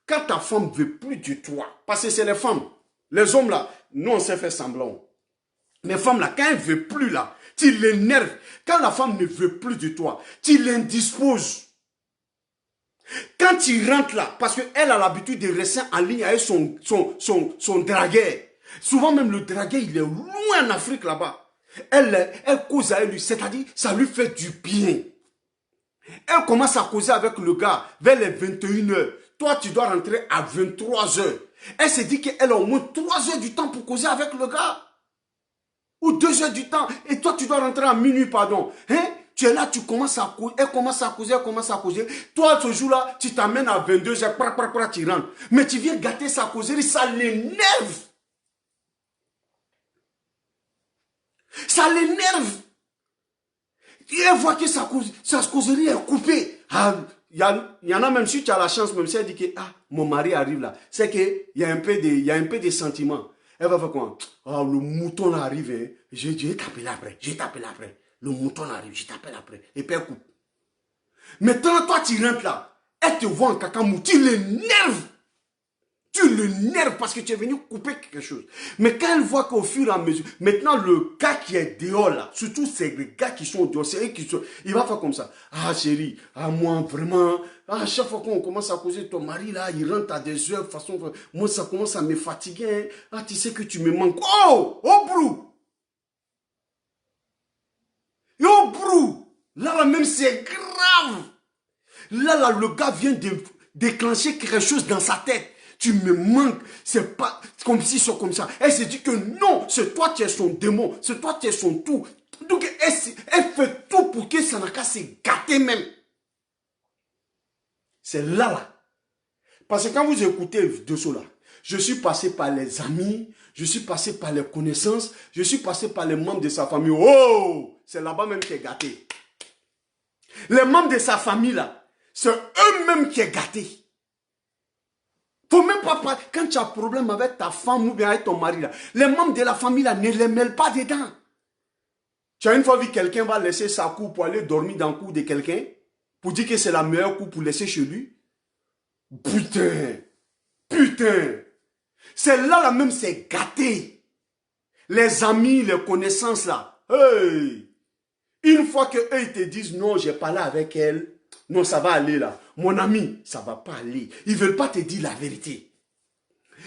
quand ta femme ne veut plus de toi, parce que c'est les femmes, les hommes là, nous on s'est fait semblant. Les femmes là, quand elle ne veut plus là, tu l'énerves. Quand la femme ne veut plus de toi, tu l'indisposes. Quand tu rentres là, parce qu'elle a l'habitude de rester en ligne avec son dragueur. Souvent même le dragueur, il est loin en Afrique là-bas. Elle cause avec lui, c'est-à-dire ça lui fait du bien. Elle commence à causer avec le gars vers les 21h. Toi, tu dois rentrer à 23h. Elle se dit qu'elle a au moins 3 heures du temps pour causer avec le gars. Ou 2 heures du temps. Et toi, tu dois rentrer à minuit, pardon. Hein? Tu es là, tu commences à causer. Elle commence à causer, elle commence à causer. Toi, ce jour-là, tu t'amènes à 22h, tu rentres. Mais tu viens gâter sa causerie, ça l'énerve. Ça l'énerve. Et elle voit que sa causerie est coupée. Ah, il y en a même si tu as la chance, même si elle dit que mon mari arrive là. C'est qu'il y a un peu de sentiments. Elle va faire quoi? Oh, le mouton arrive. Hein. Je vais t'appeler après. Je vais t'appeler après. Le mouton arrive. Je t'appelle après. Et puis elle coupe. Maintenant, toi, tu rentres là. Elle te voit en cacamou. Tu l'énerves. Tu l'énerves parce que tu es venu couper quelque chose. Mais quand elle voit qu'au fur et à mesure, maintenant le gars qui est dehors là, surtout c'est les gars qui sont dehors, c'est eux qui sont, il va faire comme ça. Ah chérie, moi vraiment, à chaque fois qu'on commence à causer ton mari là, il rentre à des heures, de façon, moi ça commence à me fatiguer. Hein. Ah tu sais que tu me manques. Oh brou. Oh brou. Là même c'est grave. Là le gars vient de déclencher quelque chose dans sa tête. Tu me manques, c'est pas comme si c'est comme ça. Elle se dit que non, c'est toi qui es son démon, c'est toi qui es son tout. Donc elle fait tout pour que ça n'a qu'à se gâter même. C'est là. Parce que quand vous écoutez de cela, je suis passé par les amis, je suis passé par les connaissances, je suis passé par les membres de sa famille. Oh, c'est là-bas même qui est gâté. Les membres de sa famille là, c'est eux-mêmes qui sont gâtés. Faut même pas parler. Quand tu as un problème avec ta femme ou bien avec ton mari, là, les membres de la famille là, ne les mêlent pas dedans. Tu as une fois vu quelqu'un va laisser sa coupe pour aller dormir dans le cou de quelqu'un, pour dire que c'est la meilleure coupe pour laisser chez lui. Putain, putain. Celle-là là même c'est gâté. Les amis, les connaissances là. Hey. Une fois que eux ils te disent non, j'ai parlé avec elle, non ça va aller là. Mon ami, ça va pas aller. Ils veulent pas te dire la vérité.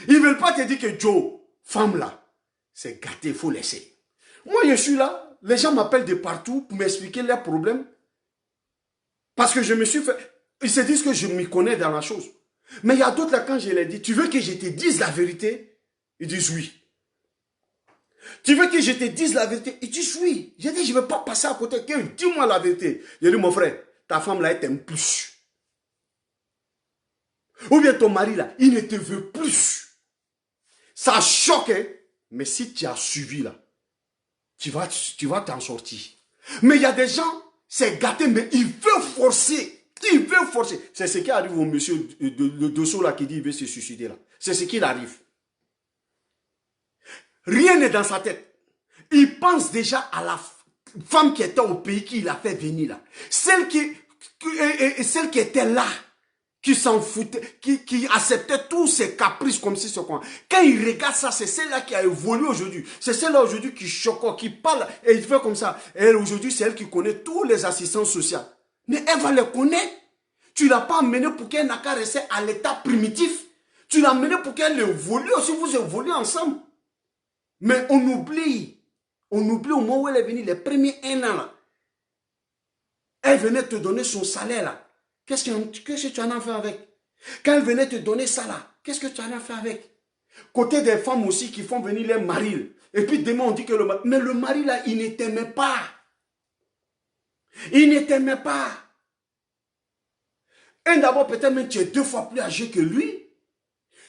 Ils veulent pas te dire que Joe, femme là, c'est gâté, il faut laisser. Moi je suis là. Les gens m'appellent de partout pour m'expliquer leurs problèmes. Parce que je me suis fait... Ils se disent que je m'y connais dans la chose. Mais il y a d'autres là, quand je leur dis, tu veux que je te dise la vérité? Ils disent oui. Tu veux que je te dise la vérité? Ils disent oui. J'ai dit, je ne vais pas passer à côté. Dis-moi la vérité. J'ai dit, mon frère, ta femme là, elle t'aime plus. Ou bien ton mari là, il ne te veut plus. Ça choque, hein? Mais si tu as suivi là, tu vas t'en sortir. Mais il y a des gens, c'est gâté, mais ils veulent forcer. Ils veulent forcer. C'est ce qui arrive au monsieur de Dosso là qui dit qu'il veut se suicider là. C'est ce qui arrive. Rien n'est dans sa tête. Il pense déjà à la femme qui était au pays qui l'a fait venir là. Celle qui était là, qui s'en foutait, qui acceptait tous ses caprices comme si c'est quoi. Quand il regarde ça, c'est celle-là qui a évolué aujourd'hui. C'est celle-là aujourd'hui qui choque, qui parle, et il fait comme ça. Et elle aujourd'hui, c'est elle qui connaît tous les assistants sociaux. Mais elle va les connaître. Tu ne l'as pas amenée pour qu'elle n'a qu'à rester à l'état primitif. Tu l'as amenée pour qu'elle évolue aussi, vous évoluez ensemble. Mais on oublie au moment où elle est venue, les premiers 1 an là. Elle venait te donner son salaire là. Qu'est-ce que tu en as fait avec? Quand elle venait te donner ça là, qu'est-ce que tu en as fait avec? Côté des femmes aussi qui font venir les maris. Et puis demain on dit que mais le mari là, il ne t'aimait pas. Il ne t'aimait pas. Et d'abord peut-être même tu es 2 fois plus âgé que lui.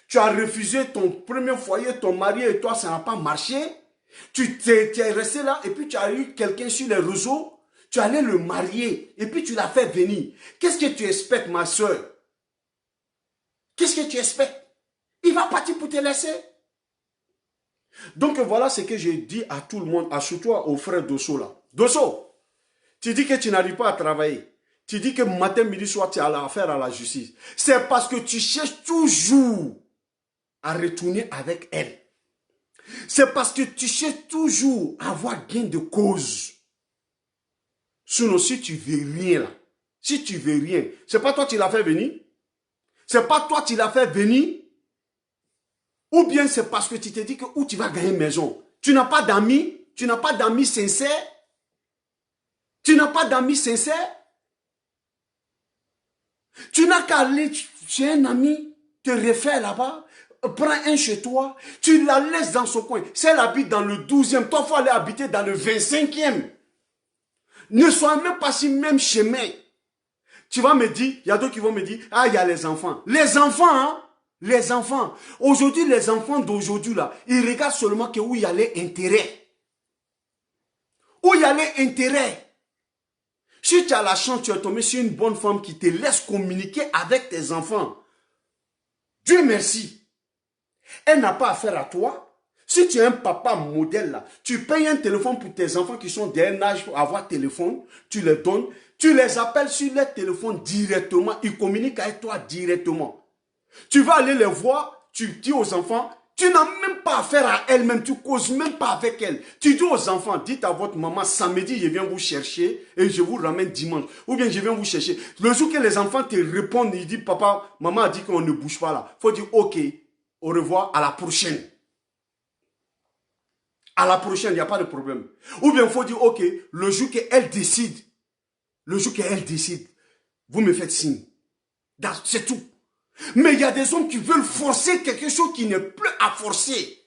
Tu as refusé ton premier foyer, ton mari et toi, ça n'a pas marché. Tu es resté là et puis tu as eu quelqu'un sur les réseaux. Tu allais le marier et puis tu l'as fait venir. Qu'est-ce que tu espères, ma soeur? Qu'est-ce que tu espères? Il va partir pour te laisser. Donc voilà ce que j'ai dit à tout le monde, surtout au frère Dosso là. Dosso, tu dis que tu n'arrives pas à travailler. Tu dis que matin, midi, soir, tu as affaire à la justice. C'est parce que tu cherches toujours à retourner avec elle. C'est parce que tu cherches toujours à avoir gain de cause. Sinon, si tu veux rien là, si tu veux rien, c'est pas toi qui l'as fait venir? C'est pas toi qui l'as fait venir? Ou bien c'est parce que tu te dis que où tu vas gagner maison. Tu n'as pas d'amis? Tu n'as pas d'amis sincères? Tu n'as pas d'amis sincères? Tu n'as qu'à aller chez un ami, te refaire là-bas, prends un chez toi, tu la laisses dans son coin. Si elle habite dans le 12e, toi, il faut aller habiter dans le 25e. Ne sois même pas si même chemin. Tu vas me dire, il y a d'autres qui vont me dire, ah, il y a les enfants. Les enfants, hein? Les enfants. Aujourd'hui, les enfants d'aujourd'hui, là, ils regardent seulement que où il y a les intérêts. Où il y a les intérêts. Si tu as la chance, tu es tombé sur une bonne femme qui te laisse communiquer avec tes enfants. Dieu merci. Elle n'a pas affaire à toi. Si tu es un papa modèle là, tu payes un téléphone pour tes enfants qui sont d'un âge pour avoir téléphone, tu les donnes, tu les appelles sur leur téléphone directement, ils communiquent avec toi directement. Tu vas aller les voir, tu dis aux enfants, tu n'as même pas affaire à elle-même, tu ne causes même pas avec elle. Tu dis aux enfants, dites à votre maman, samedi, je viens vous chercher et je vous ramène dimanche. Ou bien je viens vous chercher. Le jour que les enfants te répondent, ils disent, papa, maman a dit qu'on ne bouge pas là. Il faut dire, ok, au revoir, à la prochaine. À la prochaine, il n'y a pas de problème. Ou bien il faut dire, ok, le jour qu'elle décide, vous me faites signe. C'est tout. Mais il y a des hommes qui veulent forcer quelque chose qui n'est plus à forcer.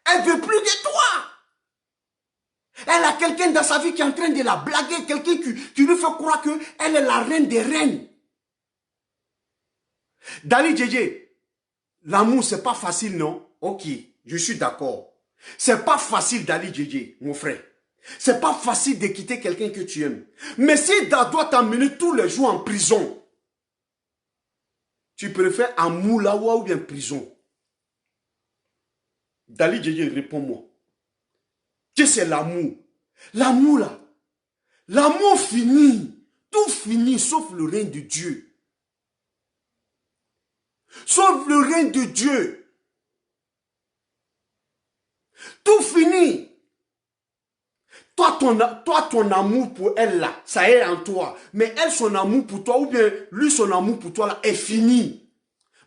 Elle ne veut plus de toi. Elle a quelqu'un dans sa vie qui est en train de la blaguer, quelqu'un qui lui fait croire qu'elle est la reine des reines. Dali Djedje, l'amour, c'est pas facile, non? Ok, je suis d'accord. C'est pas facile d'aller Djedje, mon frère. C'est pas facile de quitter quelqu'un que tu aimes. Mais si ça doit t'amener tous les jours en prison, Tu préfères amour là-haut ou bien prison? Dali Djedje, réponds-moi. Que c'est l'amour? L'amour là. L'amour finit. Tout finit sauf le règne de Dieu. Sauf le règne de Dieu. Tout finit. Toi, ton amour pour elle là, ça est en toi. Mais elle, son amour pour toi, ou bien lui, son amour pour toi là, est fini.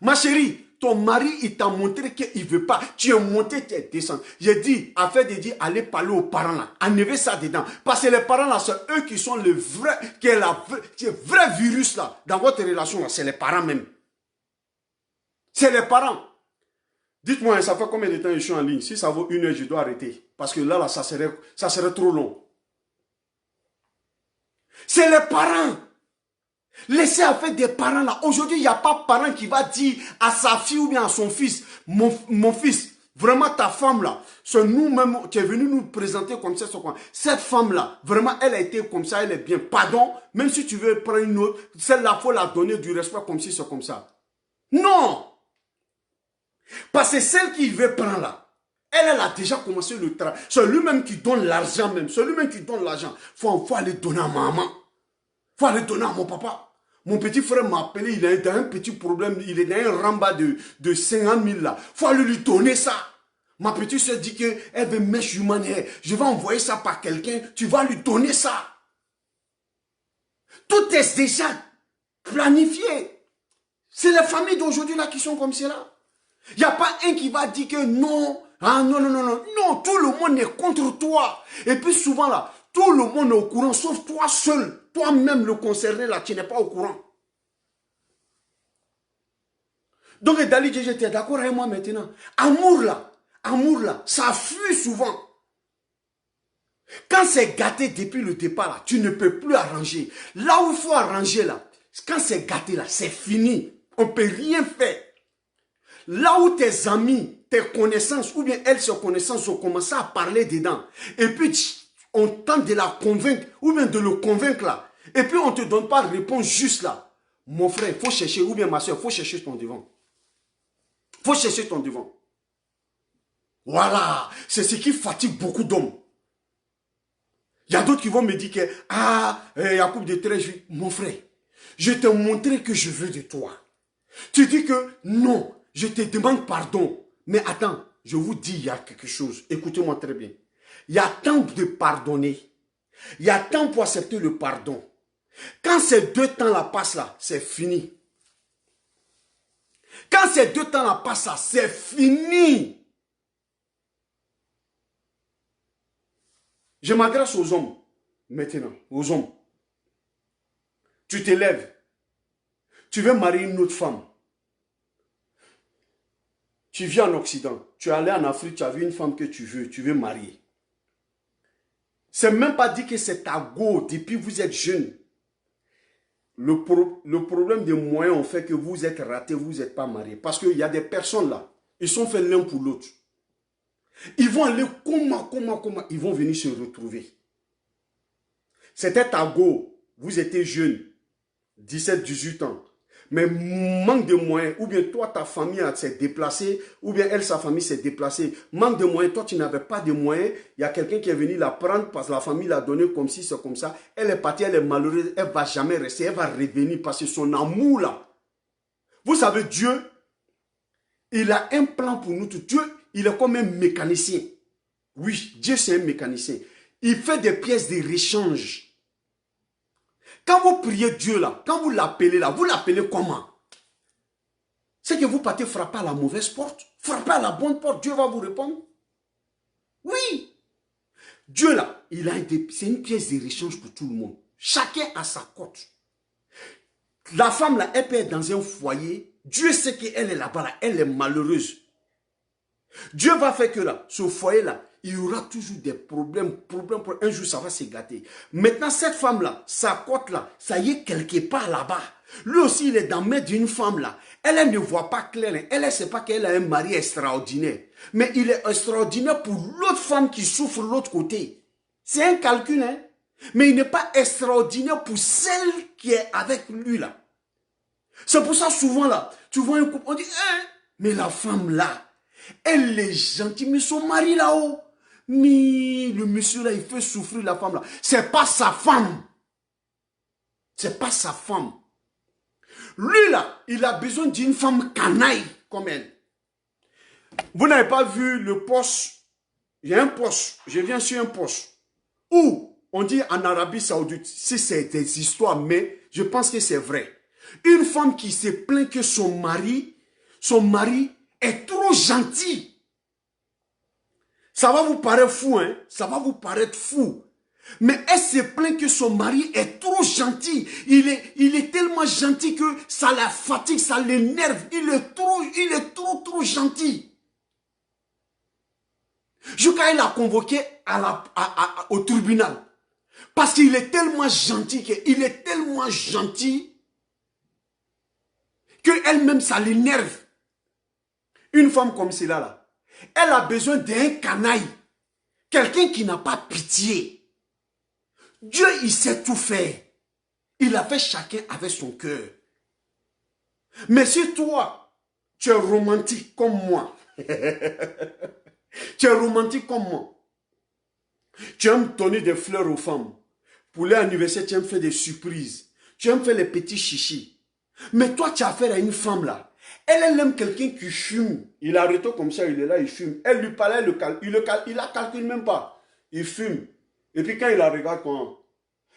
Ma chérie, ton mari, il t'a montré qu'il ne veut pas. Tu es monté, tu es descendu. J'ai dit, afin de dire, allez parler aux parents là. Enlevez ça dedans. Parce que les parents là, c'est eux qui sont le vrai, qui est le vrai virus là, dans votre relation là. C'est les parents même. C'est les parents. Dites-moi, ça fait combien de temps je suis en ligne? Si ça vaut 1 heure, je dois arrêter. Parce que là, ça serait trop long. C'est les parents. Laissez affaire des parents là. Aujourd'hui, il n'y a pas de parent qui va dire à sa fille ou bien à son fils, mon fils, vraiment ta femme là, c'est nous-mêmes qui est venu nous présenter comme ça. Cette femme là, vraiment, elle a été comme ça, elle est bien. Pardon, même si tu veux prendre une autre, celle-là, il faut la donner du respect comme si c'est comme ça. Non! Parce que celle qui veut prendre là, elle a déjà commencé le travail. C'est lui-même qui donne l'argent même. C'est lui-même qui donne l'argent. Faut aller donner à maman. Faut aller donner à mon papa. Mon petit frère m'a appelé, il est dans un petit problème. Il est dans un ramba de 50 000 là. Faut aller lui donner ça. Ma petite soeur dit qu'elle veut mettre humaine. Je vais envoyer ça par quelqu'un. Tu vas lui donner ça. Tout est déjà planifié. C'est les familles d'aujourd'hui là qui sont comme cela. Il n'y a pas un qui va dire que non. Ah non, non, non, non. Non, tout le monde est contre toi. Et puis souvent là, tout le monde est au courant, sauf toi seul. Toi-même le concerné là, tu n'es pas au courant. Donc Dali Djedje, tu es d'accord avec moi maintenant? Amour là, ça fuit souvent. Quand c'est gâté depuis le départ là, tu ne peux plus arranger. Là où il faut arranger là, quand c'est gâté là, c'est fini. On ne peut rien faire. Là où tes amis, tes connaissances, ou bien elles, ses connaissances, ont commencé à parler dedans. Et puis, on tente de la convaincre, ou bien de le convaincre là. Et puis, on ne te donne pas de réponse juste là. Mon frère, il faut chercher, ou bien ma soeur, il faut chercher ton devant. Il faut chercher ton devant. Voilà, c'est ce qui fatigue beaucoup d'hommes. Il y a d'autres qui vont me dire que, il y a couple de traits, mon frère, je t'ai montré que je veux de toi. Tu dis que non. Je te demande pardon. Mais attends, je vous dis, il y a quelque chose. Écoutez-moi très bien. Il y a temps de pardonner. Il y a temps pour accepter le pardon. Quand ces 2 temps-là passent là, c'est fini. Quand ces 2 temps-là passent là, c'est fini. Je m'adresse aux hommes. Maintenant, aux hommes. Tu te lèves. Tu veux marier une autre femme. Tu viens en Occident, tu es allé en Afrique, tu as vu une femme que tu veux marier. C'est même pas dit que c'est ta go depuis vous êtes jeune. Le problème des moyens ont fait que vous êtes raté, vous n'êtes pas marié. Parce qu'il y a des personnes là, ils sont faits l'un pour l'autre. Ils vont aller comment, ils vont venir se retrouver. C'était ta go, vous étiez jeune, 17, 18 ans. Mais manque de moyens, ou bien toi, ta famille s'est déplacée, ou bien elle, sa famille s'est déplacée. Manque de moyens, toi, tu n'avais pas de moyens. Il y a quelqu'un qui est venu la prendre parce que la famille l'a donné comme si c'est comme ça. Elle est partie, elle est malheureuse, elle ne va jamais rester, elle va revenir parce que son amour là. Vous savez, Dieu, il a un plan pour nous tous. Dieu, il est comme un mécanicien. Oui, Dieu, c'est un mécanicien. Il fait des pièces de rechange. Quand vous priez Dieu là, quand vous l'appelez là, vous l'appelez comment? C'est que vous partez frapper à la mauvaise porte. Frapper à la bonne porte, Dieu va vous répondre. Oui. Dieu là, c'est une pièce de rechange pour tout le monde. Chacun a sa cote. La femme là, elle peut être dans un foyer. Dieu sait qu'elle est là-bas, là, elle est malheureuse. Dieu va faire que là, ce foyer là, il y aura toujours des problèmes. Un jour, ça va se gâter. Maintenant, cette femme-là, sa cote là, ça y est quelque part là-bas. Lui aussi, il est dans le main d'une femme là. Elle ne voit pas clair. Elle ne sait pas qu'elle a un mari extraordinaire. Mais il est extraordinaire pour l'autre femme qui souffre de l'autre côté. C'est un calcul, hein. Mais il n'est pas extraordinaire pour celle qui est avec lui là. C'est pour ça souvent là, tu vois un couple, on dit, hein, mais la femme là, elle est gentille, mais son mari là-haut, mais le monsieur là, il fait souffrir la femme là. C'est pas sa femme. C'est pas sa femme. Lui là, il a besoin d'une femme canaille comme elle. Vous n'avez pas vu le poste, il y a un poste, je viens sur un poste, où on dit en Arabie Saoudite, si c'est des histoires, mais je pense que c'est vrai. Une femme qui se plaint que son mari est trop gentil. Ça va vous paraître fou, hein? Ça va vous paraître fou. Mais elle se plaint que son mari est trop gentil. Il est tellement gentil que ça la fatigue, ça l'énerve. Il est trop gentil. Jusqu'à il a convoqué au tribunal. Parce qu'il est tellement gentil qu'elle-même ça l'énerve. Une femme comme celle-là, là, elle a besoin d'un canaille. Quelqu'un qui n'a pas pitié. Dieu, il sait tout faire. Il a fait chacun avec son cœur. Mais si toi, tu es romantique comme moi, tu es romantique comme moi, tu aimes donner des fleurs aux femmes, pour l'anniversaire, tu aimes faire des surprises, tu aimes faire les petits chichis, mais toi, tu as affaire à une femme là, elle aime quelqu'un qui fume, il a arrêté comme ça, il est là, il fume, elle lui parlait, il la calcule même pas, il fume. Et puis quand il la regarde comment?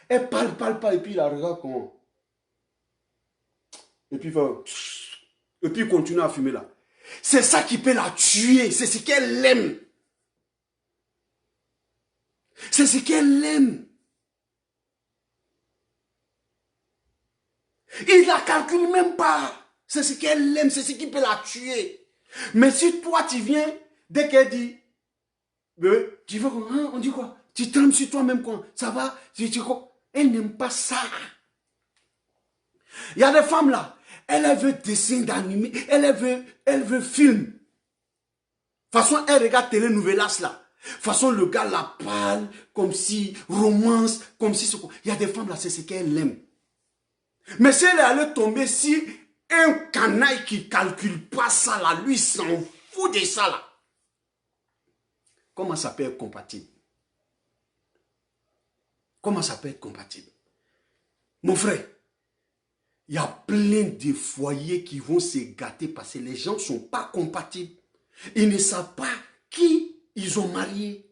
Elle parle, et puis il la regarde comment? Et puis il continue à fumer là. C'est ça qui peut la tuer, c'est ce qu'elle aime. C'est ce qu'elle aime. Il la calcule même pas. C'est ce qu'elle aime, c'est ce qui peut la tuer. Mais si toi tu viens, dès qu'elle dit, tu veux on dit quoi? Tu trembles sur toi-même quoi? Ça va? Elle n'aime pas ça. Il y a des femmes là, elle veut dessin d'animé, elle veut film. De toute façon, elle regarde télé-nouvelas là. De toute façon, le gars la parle comme si romance, comme si... Il y a des femmes là, c'est ce qu'elle aime. Mais si elle est allée tomber si un canaille qui ne calcule pas ça là, lui s'en fout de ça là. Comment ça peut être compatible? Comment ça peut être compatible? Mon frère, il y a plein de foyers qui vont se gâter parce que les gens ne sont pas compatibles. Ils ne savent pas qui ils ont marié.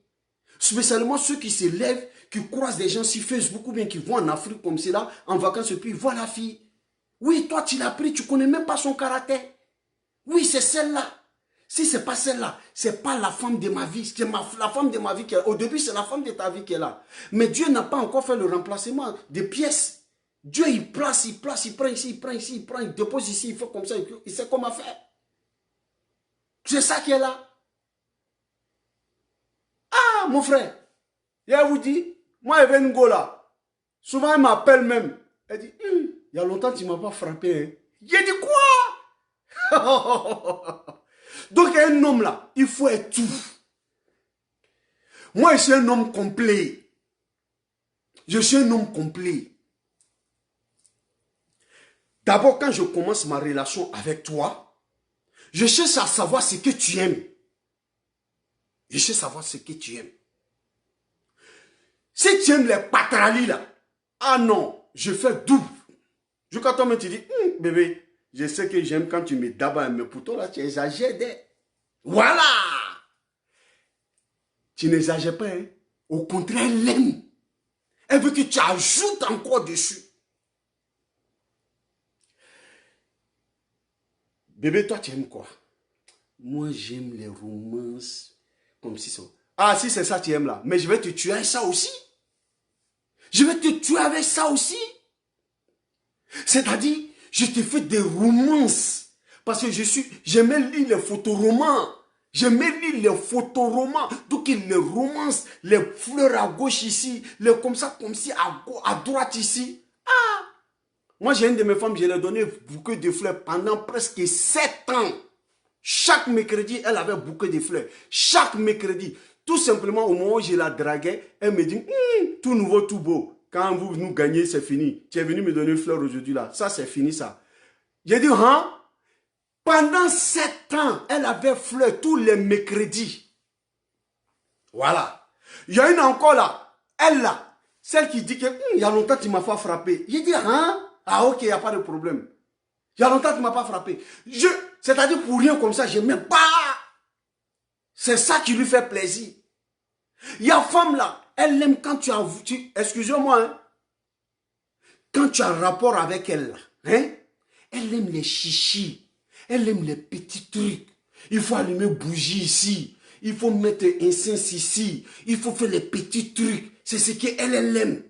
Spécialement ceux qui se lèvent, qui croisent des gens sur Facebook ou bien qui vont en Afrique comme cela, en vacances, et puis ils voient la fille. Oui, toi tu l'as pris, tu ne connais même pas son caractère. Oui, c'est celle-là. Si ce n'est pas celle-là, ce n'est pas la femme de ma vie. C'est la femme de ma vie qui est là. Au début, c'est la femme de ta vie qui est là. Mais Dieu n'a pas encore fait le remplacement des pièces. Dieu, il place, il prend ici, il prend ici, il prend, il dépose ici, il fait comme ça, il sait comment faire. C'est ça qui est là. Ah, mon frère, je vous dis, moi, Evengo là, souvent, elle m'appelle même. Elle dit, il y a longtemps, tu ne m'as pas frappé. Hein. J'ai dit quoi? Donc, un homme là, il faut être tout. Moi, je suis un homme complet. Je suis un homme complet. D'abord, quand je commence ma relation avec toi, je cherche à savoir ce que tu aimes. Je cherche à savoir ce que tu aimes. Si tu aimes les patralis là, ah non, je fais double. Jusqu'à toi, tu dis, bébé, je sais que j'aime quand tu me dabas, mais pour toi là, tu exagères. Voilà! Tu n'exagères pas, hein? Au contraire, elle aime. Elle veut que tu ajoutes encore dessus. Bébé, toi, tu aimes quoi? Moi, j'aime les romances comme si ça. Ah, si c'est ça que tu aimes là. Mais je vais te tuer avec ça aussi. Je vais te tuer avec ça aussi. C'est-à-dire, je te fais des romances. Parce que j'aimais lire les photoromans. J'aimais lire les photoromans. Donc, les romances, les fleurs à gauche ici, les comme ça, comme si à droite ici. Ah! Moi, j'ai une de mes femmes, je lui ai donné bouquet de fleurs pendant presque 7 ans. Chaque mercredi, elle avait bouquet de fleurs. Chaque mercredi. Tout simplement, au moment où je la draguais, elle me dit, tout nouveau, tout beau. Quand vous nous gagnez, c'est fini. Tu es venu me donner une fleur aujourd'hui là. Ça, c'est fini ça. J'ai dit, hein? Pendant 7 ans, elle avait fleur tous les mercredis. Voilà. Il y a une encore là. Elle là. Celle qui dit que, il y a longtemps tu m'as pas frappé. J'ai dit, hein? Ah ok, il n'y a pas de problème. Il y a longtemps tu m'as pas frappé. C'est-à-dire pour rien comme ça, je n'aime pas. C'est ça qui lui fait plaisir. Il y a femme là, elle aime quand tu as... Excusez-moi, hein? Quand tu as un rapport avec elle, hein? Elle aime les chichis. Elle aime les petits trucs. Il faut allumer bougie ici. Il faut mettre incense ici. Il faut faire les petits trucs. C'est ce qu'elle aime.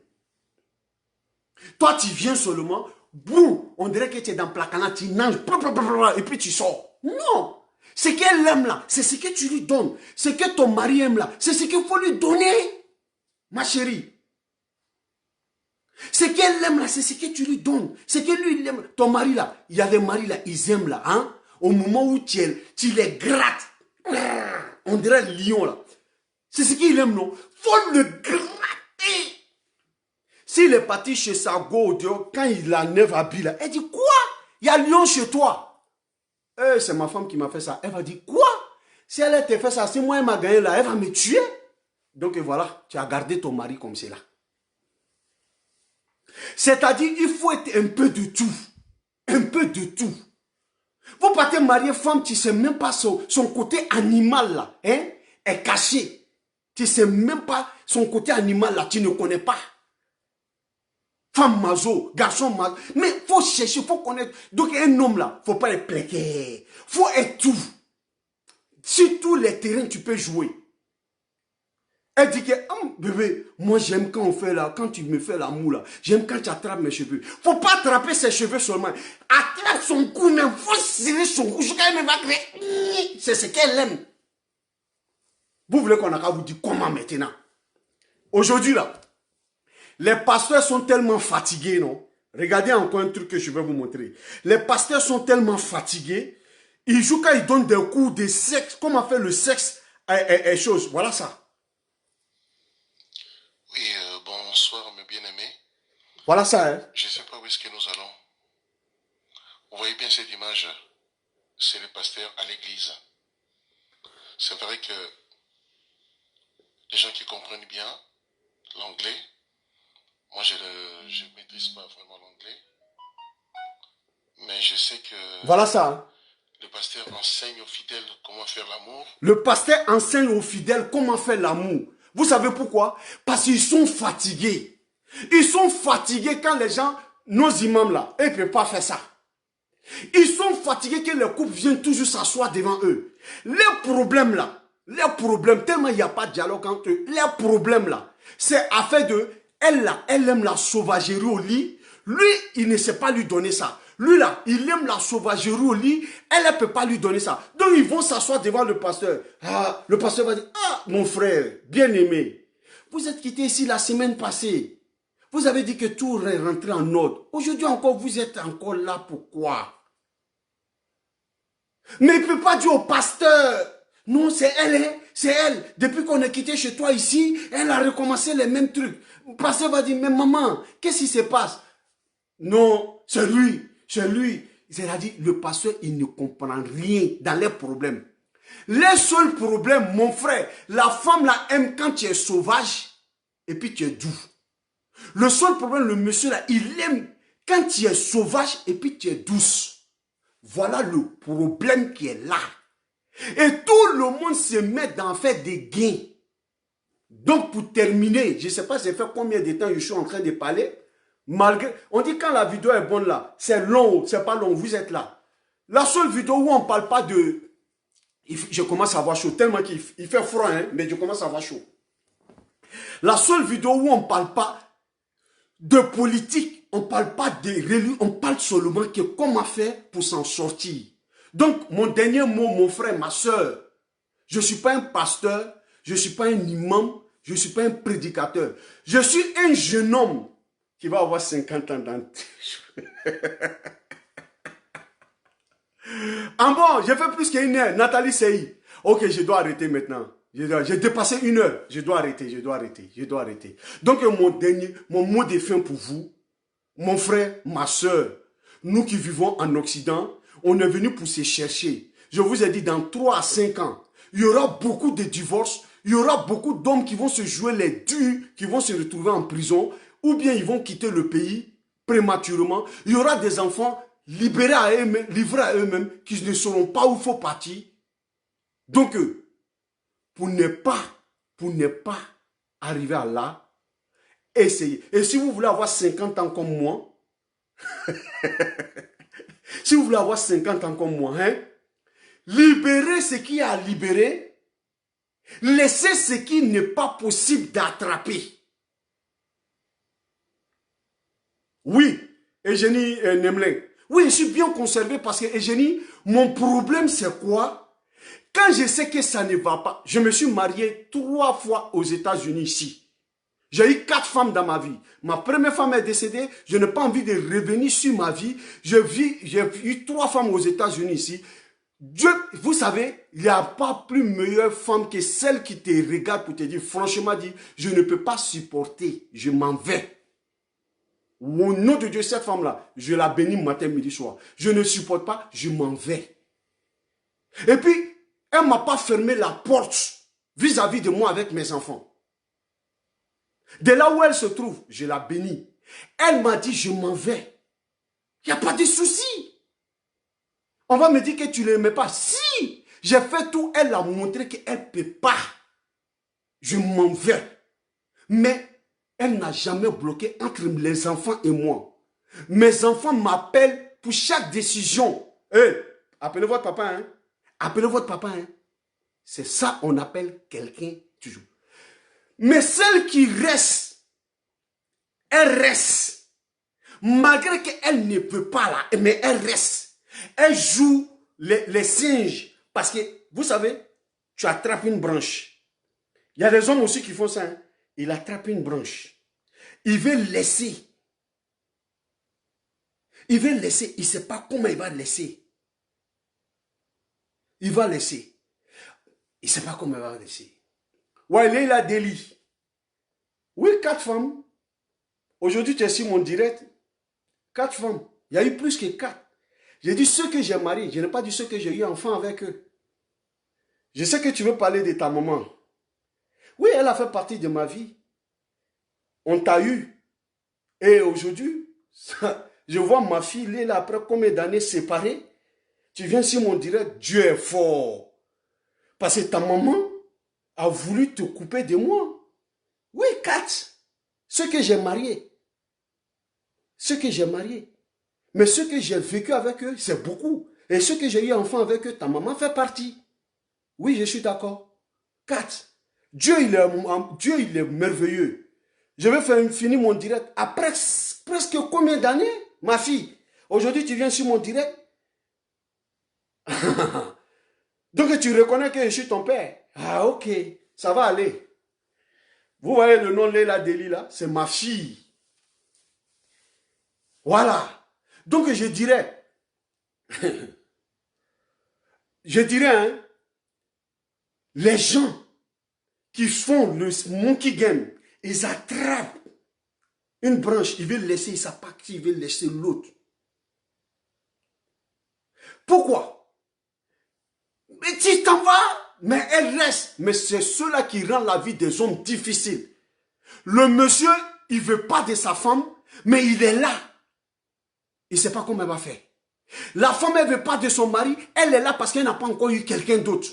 Toi, tu viens seulement, boum, on dirait que tu es dans placana, tu nages, et puis tu sors. Non. Ce qu'elle aime là, c'est ce que tu lui donnes. Ce que ton mari aime là, c'est ce qu'il faut lui donner. Ma chérie. Ce qu'elle aime là, c'est ce que tu lui donnes. Ce que lui il aime. Ton mari là, il y a des maris là, ils aiment là, hein. Au moment où tu les grattes. On dirait le lion là. C'est ce qu'il aime, non? Faut le gratter. S'il est parti chez sa go, quand il a 9 habits là, elle dit quoi? Il y a lion chez toi. C'est ma femme qui m'a fait ça. Elle va dire quoi? Si elle t'a fait ça, si moi elle m'a gagné là, elle va me tuer. Donc voilà, tu as gardé ton mari comme c'est là. C'est-à-dire, il faut être un peu de tout. Un peu de tout. Vous partez marier femme, tu ne sais même pas son côté animal là, hein, est caché. Tu ne sais même pas son côté animal là, tu ne connais pas. Femme mazo, garçon mazo. Mais il faut chercher, il faut connaître. Donc un homme là, il ne faut pas être plaqué. Il faut être tout. Sur tous les terrains, tu peux jouer. Elle dit que, bébé, moi j'aime quand on fait là, quand tu me fais l'amour là, j'aime quand tu attrapes mes cheveux. Faut pas attraper ses cheveux seulement. Attrape son cou, mais faut serrer son cou jusqu'à elle me va créer. C'est ce qu'elle aime. Vous voulez qu'on a qu'à vous dire comment maintenant? Aujourd'hui là, les pasteurs sont tellement fatigués, non? Regardez encore un truc que je vais vous montrer. Les pasteurs sont tellement fatigués, ils jouent quand ils donnent des cours de sexe, comment faire le sexe et chose. Voilà ça. Oui, bonsoir mes bien-aimés. Voilà ça, hein. Je ne sais pas où est-ce que nous allons. Vous voyez bien cette image, c'est le pasteur à l'église. C'est vrai que les gens qui comprennent bien l'anglais, moi je ne maîtrise pas vraiment l'anglais, mais je sais que voilà ça, hein. Le pasteur enseigne aux fidèles comment faire l'amour. Le pasteur enseigne aux fidèles comment faire l'amour. Vous savez pourquoi? Parce qu'ils sont fatigués. Ils sont fatigués quand les gens, nos imams là, ils ne peuvent pas faire ça. Ils sont fatigués que les couples viennent toujours s'asseoir devant eux. Les problèmes là, tellement il n'y a pas de dialogue entre eux, les problèmes là, c'est afin de, elle là, elle aime la sauvagerie au lit. Lui, il ne sait pas lui donner ça. Lui là, il aime la sauvagerie au lit, elle ne peut pas lui donner ça. Donc ils vont s'asseoir devant le pasteur. Ah, le pasteur va dire, ah mon frère, bien aimé, vous êtes quitté ici la semaine passée. Vous avez dit que tout est rentré en ordre. Aujourd'hui encore, vous êtes encore là, pourquoi? Mais il ne peut pas dire au pasteur, non c'est elle, hein, c'est elle. Depuis qu'on est quitté chez toi ici, elle a recommencé les mêmes trucs. Le pasteur va dire, mais maman, qu'est-ce qui se passe? Non, c'est lui. C'est-à-dire, le pasteur, il ne comprend rien dans les problèmes. Les seuls problèmes, mon frère, la femme là aime quand tu es sauvage et puis tu es doux. Le seul problème, le monsieur là, il aime quand tu es sauvage et puis tu es douce. Voilà le problème qui est là. Et tout le monde se met d'en faire des gains. Donc pour terminer, je ne sais pas ça fait combien de temps je suis en train de parler. Malgré, on dit quand la vidéo est bonne là, c'est long, c'est pas long, vous êtes là. La seule vidéo où on ne parle pas de... Je commence à avoir chaud, tellement qu'il fait froid, hein, mais je commence à avoir chaud. La seule vidéo où on ne parle pas de politique, on ne parle pas de religion, on parle seulement que comment faire pour s'en sortir. Donc, mon dernier mot, mon frère, ma soeur, je ne suis pas un pasteur, je ne suis pas un imam, je ne suis pas un prédicateur. Je suis un jeune homme qui va avoir 50 ans dans... Ah bon, j'ai fait plus qu'une heure. Nathalie Sey. Ok, je dois arrêter maintenant. J'ai dépassé 1 heure. Je dois arrêter. Donc, mon mot de fin pour vous, mon frère, ma soeur, Nous qui vivons en Occident, on est venu pour se chercher. Je vous ai dit, dans 3 à 5 ans, il y aura beaucoup de divorces, il y aura beaucoup d'hommes qui vont se jouer les durs, qui vont se retrouver en prison, ou bien ils vont quitter le pays prématurément. Il y aura des enfants libérés à eux-mêmes, livrés à eux-mêmes, qui ne sauront pas où il faut partir. Donc, pour ne pas arriver à là, essayez. Et si vous voulez avoir 50 ans comme moi, si vous voulez avoir 50 ans comme moi, hein, libérez ce qui est à libérer, laissez ce qui n'est pas possible d'attraper. Oui, Eugénie Nemelin. Oui, je suis bien conservé parce que, Eugénie, mon problème c'est quoi? Quand je sais que ça ne va pas, je me suis marié 3 fois aux États-Unis ici. J'ai eu 4 femmes dans ma vie. Ma première femme est décédée. Je n'ai pas envie de revenir sur ma vie. J'ai eu 3 femmes aux États-Unis ici. Dieu, vous savez, il n'y a pas plus meilleure femme que celle qui te regarde pour te dire, franchement, dit, je ne peux pas supporter, je m'en vais. Au nom de Dieu, cette femme-là, je la bénis matin, midi, soir. Je ne supporte pas, je m'en vais. Et puis, elle ne m'a pas fermé la porte vis-à-vis de moi avec mes enfants. De là où elle se trouve, je la bénis. Elle m'a dit, je m'en vais. Il n'y a pas de souci. On va me dire que tu ne l'aimais pas. Si, j'ai fait tout, elle a montré qu'elle ne peut pas. Je m'en vais. Mais elle n'a jamais bloqué entre les enfants et moi. Mes enfants m'appellent pour chaque décision. Hey, appelez votre papa, hein. Appelez votre papa, hein. C'est ça on appelle quelqu'un toujours. Mais celle qui reste, elle reste. Malgré qu'elle ne peut pas là, mais elle reste. Elle joue les singes. Parce que, vous savez, tu attrapes une branche. Il y a des hommes aussi qui font ça. Hein. Il attrape une branche. Il veut laisser. Il veut laisser. Il ne sait pas comment il va laisser. Il va laisser. Il ne sait pas comment il va laisser. Ouais, Leila Deli. Oui, 4 femmes. Aujourd'hui, tu es sur mon direct. 4 femmes. Il y a eu plus que 4. J'ai dit ceux que j'ai mariés. Je n'ai pas dit ceux que j'ai eu enfants avec eux. Je sais que tu veux parler de ta maman. Oui, elle a fait partie de ma vie. On t'a eu. Et aujourd'hui, je vois ma fille, Léla, après combien d'années séparée. Tu viens sur mon direct, Dieu est fort. Parce que ta maman a voulu te couper de moi. Oui, 4. Ceux que j'ai mariés. Ceux que j'ai mariés. Mais ceux que j'ai vécu avec eux, c'est beaucoup. Et ceux que j'ai eu enfant avec eux, ta maman fait partie. Oui, je suis d'accord. 4. Dieu, il est merveilleux. Je vais finir mon direct après presque combien d'années, ma fille? Aujourd'hui, tu viens sur mon direct. Donc, tu reconnais que je suis ton père. Ah, ok. Ça va aller. Vous voyez le nom Leila Deli là? C'est ma fille. Voilà. Donc, je dirais, hein, les gens qui font le monkey game, ils attrapent une branche, ils veulent laisser, ils ne savent pas qui veut laisser l'autre. Pourquoi? Mais tu t'en vas, mais elle reste. Mais c'est cela qui rend la vie des hommes difficile. Le monsieur, il ne veut pas de sa femme, mais il est là. Il ne sait pas comment elle va faire. La femme, elle ne veut pas de son mari, elle est là parce qu'elle n'a pas encore eu quelqu'un d'autre.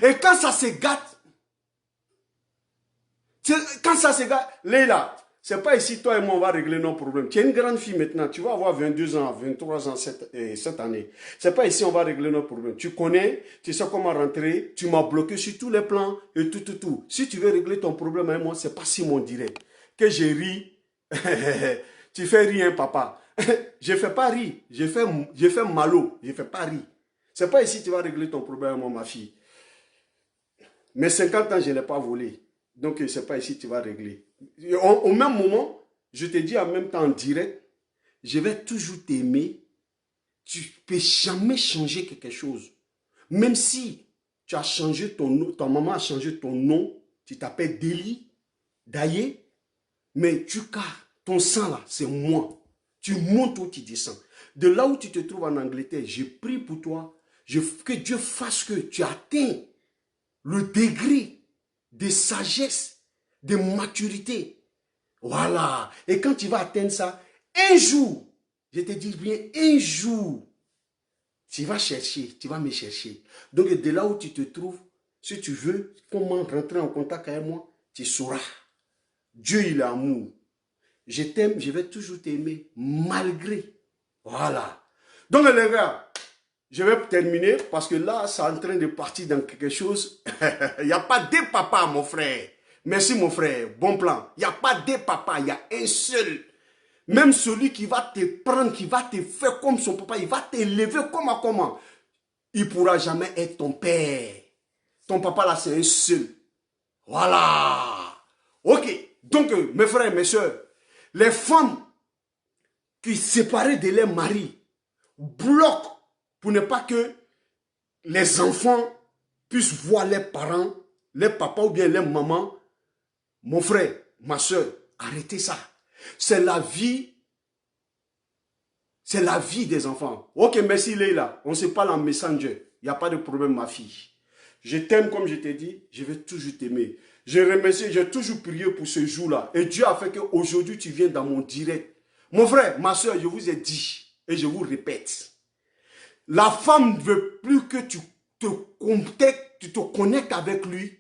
Et quand ça se gâte, Leila, c'est pas ici, toi et moi, on va régler nos problèmes. Tu es une grande fille maintenant, tu vas avoir 22 ans, 23 ans cette année. C'est pas ici, on va régler nos problèmes. Tu connais, tu sais comment rentrer, tu m'as bloqué sur tous les plans et tout. Si tu veux régler ton problème avec moi, c'est pas si mon direct. Que j'ai ri, tu fais rire, hein, papa. Je fais pas rire, je fais malo, je fais pas rire. C'est pas ici, tu vas régler ton problème avec moi, ma fille. Mais 50 ans, je ne l'ai pas volé. Donc, ce n'est pas ici que tu vas régler. Au même moment, je te dis en même temps en direct, je vais toujours t'aimer. Tu ne peux jamais changer quelque chose. Même si tu as changé ton nom, ta maman a changé ton nom, tu t'appelles Deli, Daye, mais ton sang là, c'est moi. Tu montes ou tu descends. De là où tu te trouves en Angleterre, je prie pour toi. Que Dieu fasse que tu atteins le degré de sagesse, de maturité. Voilà. Et quand tu vas atteindre ça, un jour, je te dis bien, un jour, tu vas chercher, tu vas me chercher. Donc de là où tu te trouves, si tu veux comment rentrer en contact avec moi, tu sauras. Dieu, il est amour. Je t'aime, je vais toujours t'aimer, malgré. Voilà. Donc les gars, je vais terminer parce que là, c'est en train de partir dans quelque chose. Il n'y a pas deux papas, mon frère. Merci, mon frère. Bon plan. Il n'y a pas deux papas, il y a un seul. Même celui qui va te prendre, qui va te faire comme son papa, il va t'élever comme à comment. Il ne pourra jamais être ton père. Ton papa là, c'est un seul. Voilà. Ok. Donc, mes frères et mes soeurs, les femmes qui séparées de leurs maris bloquent pour ne pas que les enfants puissent voir leurs parents, leurs papas ou bien leurs mamans. Mon frère, ma soeur, arrêtez ça. C'est la vie. C'est la vie des enfants. Ok, merci Leila. On se parle en messenger. Il n'y a pas de problème, ma fille. Je t'aime comme je t'ai dit. Je vais toujours t'aimer. Je remercie, j'ai toujours prié pour ce jour-là. Et Dieu a fait qu'aujourd'hui, tu viens dans mon direct. Mon frère, ma soeur, je vous ai dit, et je vous répète, la femme ne veut plus que tu te connectes avec lui.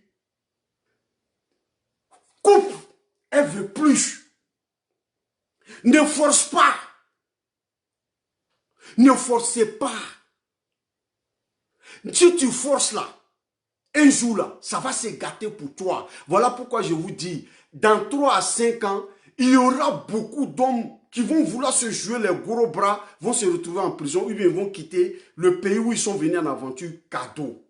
Couple, elle ne veut plus. Ne force pas. Ne forcez pas. Si tu forces là, un jour là, ça va se gâter pour toi. Voilà pourquoi je vous dis, dans 3 à 5 ans, il y aura beaucoup d'hommes qui vont vouloir se jouer les gros bras, vont se retrouver en prison, ou bien vont quitter le pays où ils sont venus en aventure cadeau.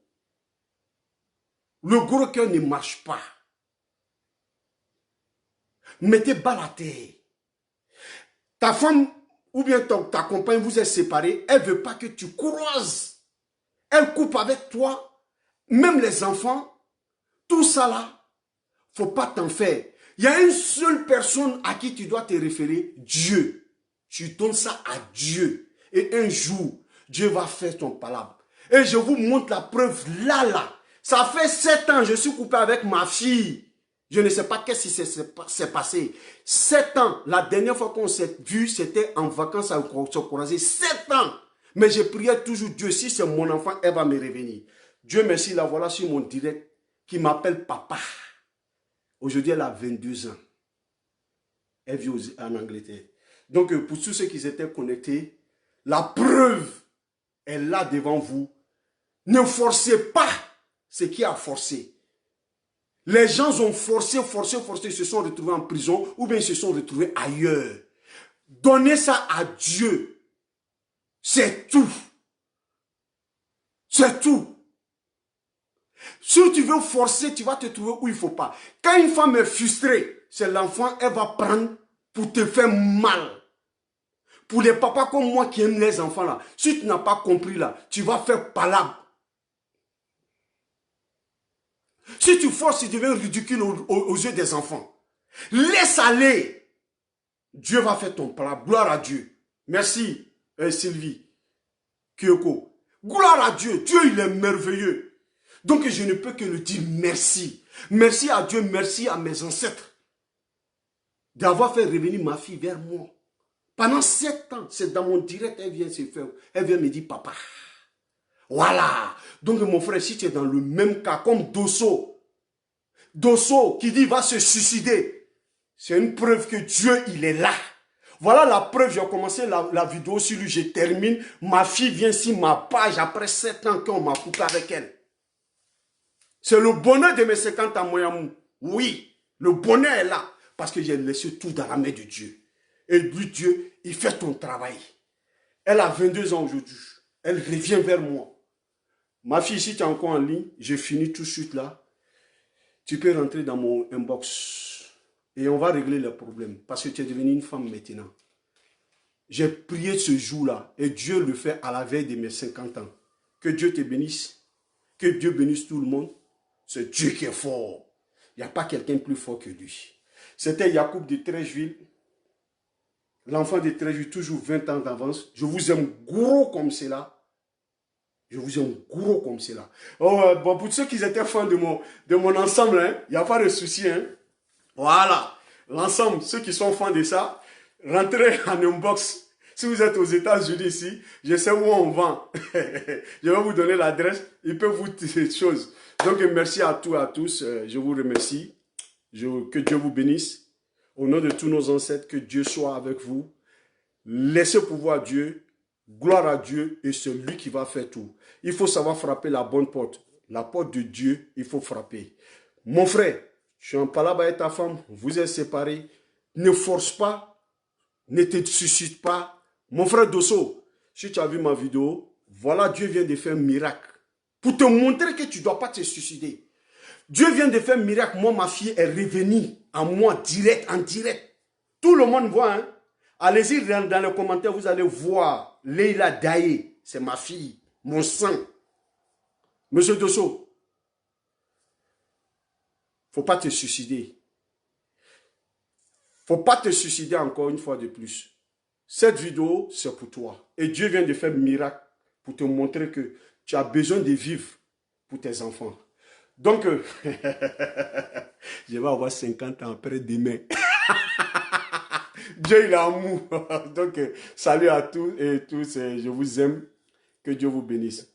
Le gros cœur ne marche pas. Mettez bas la terre. Ta femme ou bien ta compagne vous est séparée, elle ne veut pas que tu croises. Elle coupe avec toi, même les enfants, tout ça là, il ne faut pas t'en faire. Il y a une seule personne à qui tu dois te référer, Dieu. Tu donnes ça à Dieu. Et un jour, Dieu va faire ton palabre. Et je vous montre la preuve là. Ça fait 7 ans, je suis coupé avec ma fille. Je ne sais pas qu'est-ce qui s'est passé. 7 ans, la dernière fois qu'on s'est vu, c'était en vacances à se croiser. 7 ans. Mais je priais toujours Dieu, si c'est mon enfant, elle va me revenir. Dieu merci, la voilà sur mon direct, qui m'appelle papa. Aujourd'hui, elle a 22 ans. Elle vit en Angleterre. Donc, pour tous ceux qui étaient connectés, la preuve est là devant vous. Ne forcez pas ce qui a forcé. Les gens ont forcé, ils se sont retrouvés en prison ou bien ils se sont retrouvés ailleurs. Donnez ça à Dieu. C'est tout. C'est tout. Si tu veux forcer, tu vas te trouver où il ne faut pas. Quand une femme est frustrée, c'est l'enfant, elle va prendre pour te faire mal. Pour les papas comme moi qui aiment les enfants là, si tu n'as pas compris là, tu vas faire palabre. Si tu forces, tu deviens ridicule aux yeux des enfants. Laisse aller. Dieu va faire ton palabre. Gloire à Dieu. Merci Sylvie. Kyoko. Gloire à Dieu. Dieu il est merveilleux. Donc je ne peux que le dire merci. Merci à Dieu, merci à mes ancêtres d'avoir fait revenir ma fille vers moi. Pendant 7 ans, c'est dans mon direct, elle vient me dire papa. Voilà. Donc mon frère, si tu es dans le même cas comme Dosso qui dit va se suicider, c'est une preuve que Dieu il est là. Voilà la preuve, j'ai commencé la vidéo sur lui, je termine. Ma fille vient sur ma page après 7 ans qu'on m'a coupé avec elle. C'est le bonheur de mes 50 ans, Moyamou. Oui, le bonheur est là. Parce que j'ai laissé tout dans la main de Dieu. Et lui, Dieu, il fait ton travail. Elle a 22 ans aujourd'hui. Elle revient vers moi. Ma fille, si tu es encore en ligne, je finis tout de suite là. Tu peux rentrer dans mon inbox. Et on va régler le problème. Parce que tu es devenue une femme maintenant. J'ai prié ce jour-là. Et Dieu le fait à la veille de mes 50 ans. Que Dieu te bénisse. Que Dieu bénisse tout le monde. C'est Dieu qui est fort. Il n'y a pas quelqu'un plus fort que lui. C'était Yacoub de Trécheville. L'enfant de 13 jours, toujours 20 ans d'avance. Je vous aime gros comme cela. Je vous aime gros comme cela. Oh, bon, pour ceux qui étaient fans de mon ensemble, il n'y a pas de souci. Hein. Voilà. L'ensemble, ceux qui sont fans de ça, rentrez en inbox. Si vous êtes aux États-Unis ici, je sais où on vend. Je vais vous donner l'adresse. Ils peuvent vous dire des choses. Donc, merci à tous. Je vous remercie. Que Dieu vous bénisse. Au nom de tous nos ancêtres, que Dieu soit avec vous. Laissez pouvoir à Dieu. Gloire à Dieu. Et c'est lui qui va faire tout. Il faut savoir frapper la bonne porte. La porte de Dieu, il faut frapper. Mon frère, je suis en palabre avec ta femme. Vous êtes séparés. Ne force pas. Ne te suscite pas. Mon frère Dosso, si tu as vu ma vidéo, voilà, Dieu vient de faire un miracle. Pour te montrer que tu ne dois pas te suicider. Dieu vient de faire un miracle. Moi, ma fille est revenue en moi, en direct. Tout le monde voit. Hein? Allez-y dans les commentaires, vous allez voir. Leila Daye, c'est ma fille, mon sang. Monsieur Dosso, il ne faut pas te suicider. Il ne faut pas te suicider encore une fois de plus. Cette vidéo, c'est pour toi. Et Dieu vient de faire un miracle pour te montrer que tu as besoin de vivre pour tes enfants. Donc, je vais avoir 50 ans après demain. Dieu, il est amour. Donc, salut à tous et tous. Je vous aime. Que Dieu vous bénisse.